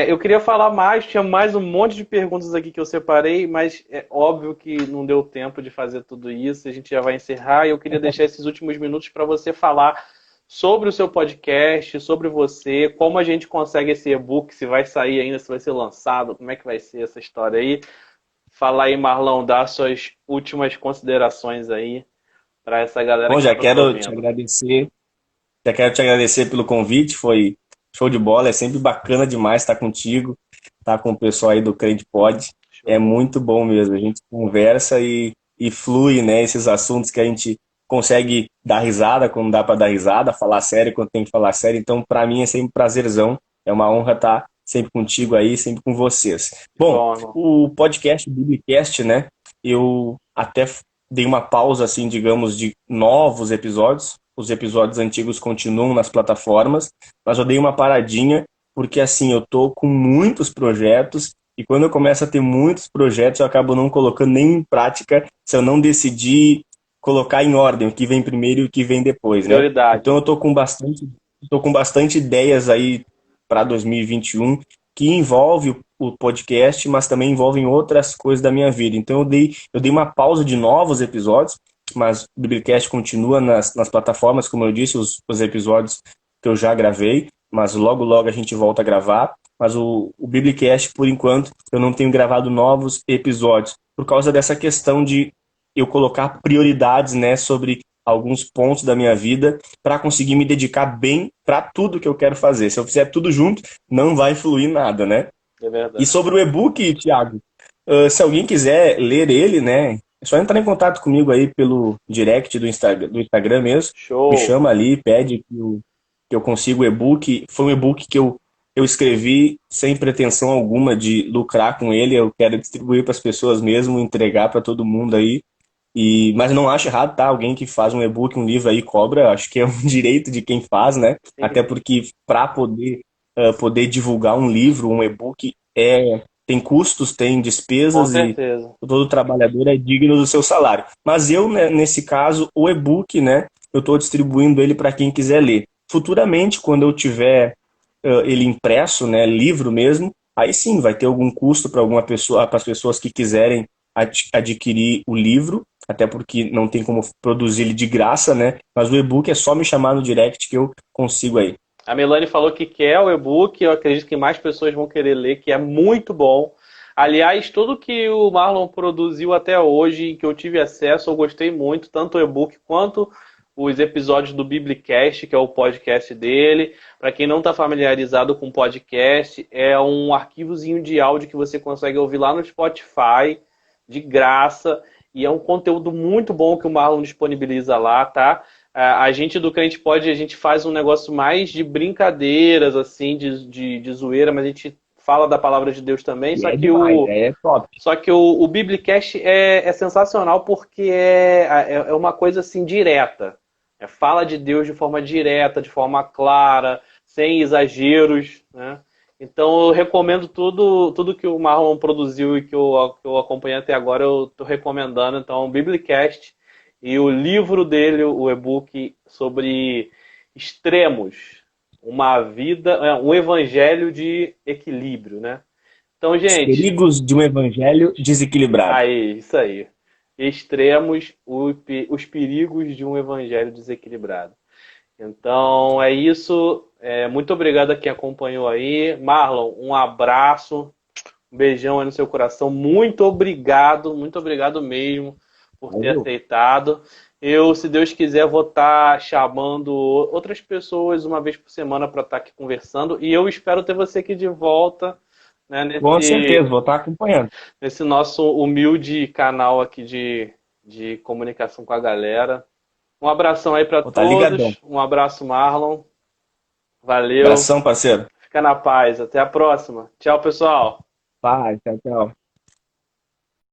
Eu queria falar mais, tinha mais um monte de perguntas aqui que eu separei, mas é óbvio que não deu tempo de fazer tudo isso, a gente já vai encerrar, e eu queria deixar esses últimos minutos para você falar sobre o seu podcast, sobre você, como a gente consegue esse e-book, se vai sair ainda, se vai ser lançado, como é que vai ser essa história aí. Fala aí, Marlão, dá suas últimas considerações aí para essa galera Bom, que está nos ouvindo. já quero te agradecer pelo convite, foi show de bola, é sempre bacana demais estar contigo, estar com o pessoal aí do Crente Pod, é Show. muito bom mesmo, a gente conversa e flui, né, esses assuntos que a gente consegue dar risada quando dá para dar risada, falar sério quando tem que falar sério, então para mim é sempre um prazerzão, é uma honra estar sempre contigo aí, sempre com vocês. Que Bom, bom, irmão. o podcast, o Biblicast, né, eu até dei uma pausa, assim, digamos, de novos episódios. Os episódios antigos continuam nas plataformas, mas eu dei uma paradinha, porque, assim, eu tô com muitos projetos, e quando eu começo a ter muitos projetos, eu acabo não colocando nem em prática se eu não decidir colocar em ordem o que vem primeiro e o que vem depois, né? Prioridade. Então eu tô com bastante ideias aí para 2021 que envolve o podcast, mas também envolvem outras coisas da minha vida. Então eu dei uma pausa de novos episódios, mas o Biblicast continua nas plataformas, como eu disse, os episódios que eu já gravei, mas logo logo a gente volta a gravar. Mas o Biblicast, por enquanto, eu não tenho gravado novos episódios, por causa dessa questão de eu colocar prioridades, né, sobre alguns pontos da minha vida para conseguir me dedicar bem para tudo que eu quero fazer. Se eu fizer tudo junto, não vai fluir nada, né? É E verdade. sobre o e-book, Thiago, se alguém quiser ler ele, né, é só entrar em contato comigo aí pelo direct do Instagram mesmo. Me Show. chama ali, pede que eu consiga o e-book. Foi um e-book que eu escrevi sem pretensão alguma de lucrar com ele. Eu quero distribuir para as pessoas mesmo, entregar para todo mundo aí. Mas não acho errado, tá? Alguém que faz um e-book, um livro aí cobra, acho que é um direito de quem faz, né? Até porque para poder divulgar um livro, um e-book, tem custos, tem Com despesas e certeza. todo trabalhador é digno do seu salário. Mas eu, né, nesse caso, o e-book, né, eu estou distribuindo ele para quem quiser ler. Futuramente, quando eu tiver ele impresso, né, livro mesmo, aí sim vai ter algum custo para alguma pessoa, para as pessoas que quiserem adquirir o livro, até porque não tem como produzir ele de graça, né? Mas o e-book é só me chamar no direct que eu consigo aí. A Melanie falou que quer o e-book, eu acredito que mais pessoas vão querer ler, que é muito bom. Aliás, tudo que o Marlon produziu até hoje, que eu tive acesso, eu gostei muito, tanto o e-book quanto os episódios do Biblicast, que é o podcast dele. Para quem não está familiarizado com podcast, é um arquivozinho de áudio que você consegue ouvir lá no Spotify, de graça, e é um conteúdo muito bom que o Marlon disponibiliza lá, tá? A gente do Crente Pod, a gente faz um negócio mais de brincadeiras, assim, de zoeira, mas a gente fala da palavra de Deus também. E é demais, é top. Só que o Biblicast é sensacional porque é uma coisa assim direta. Fala de Deus de forma direta, de forma clara, sem exageros, né? Então eu recomendo tudo que o Marlon produziu e que eu acompanhei até agora, eu estou recomendando. Então, o Biblicast e o livro dele, o e-book sobre extremos, uma vida, um evangelho de equilíbrio, né? Então, Os gente, perigos de um evangelho desequilibrado. aí, isso aí. Extremos, os perigos de um evangelho desequilibrado. Então, é isso. Muito obrigado a quem acompanhou aí. Marlon, um abraço, um beijão aí no seu coração. Muito obrigado mesmo por ter Valeu. aceitado. Eu, se Deus quiser, vou estar chamando outras pessoas uma vez por semana para estar aqui conversando. E eu espero ter você aqui de volta, né, Com certeza, nesse, vou estar acompanhando. nesse nosso humilde canal aqui de comunicação com a galera. Um abração aí para Vou estar ligadão. todos. Um abraço, Marlon. Valeu. Abração, parceiro. Fica na paz. Até a próxima. Tchau, pessoal. Paz, tchau, tchau.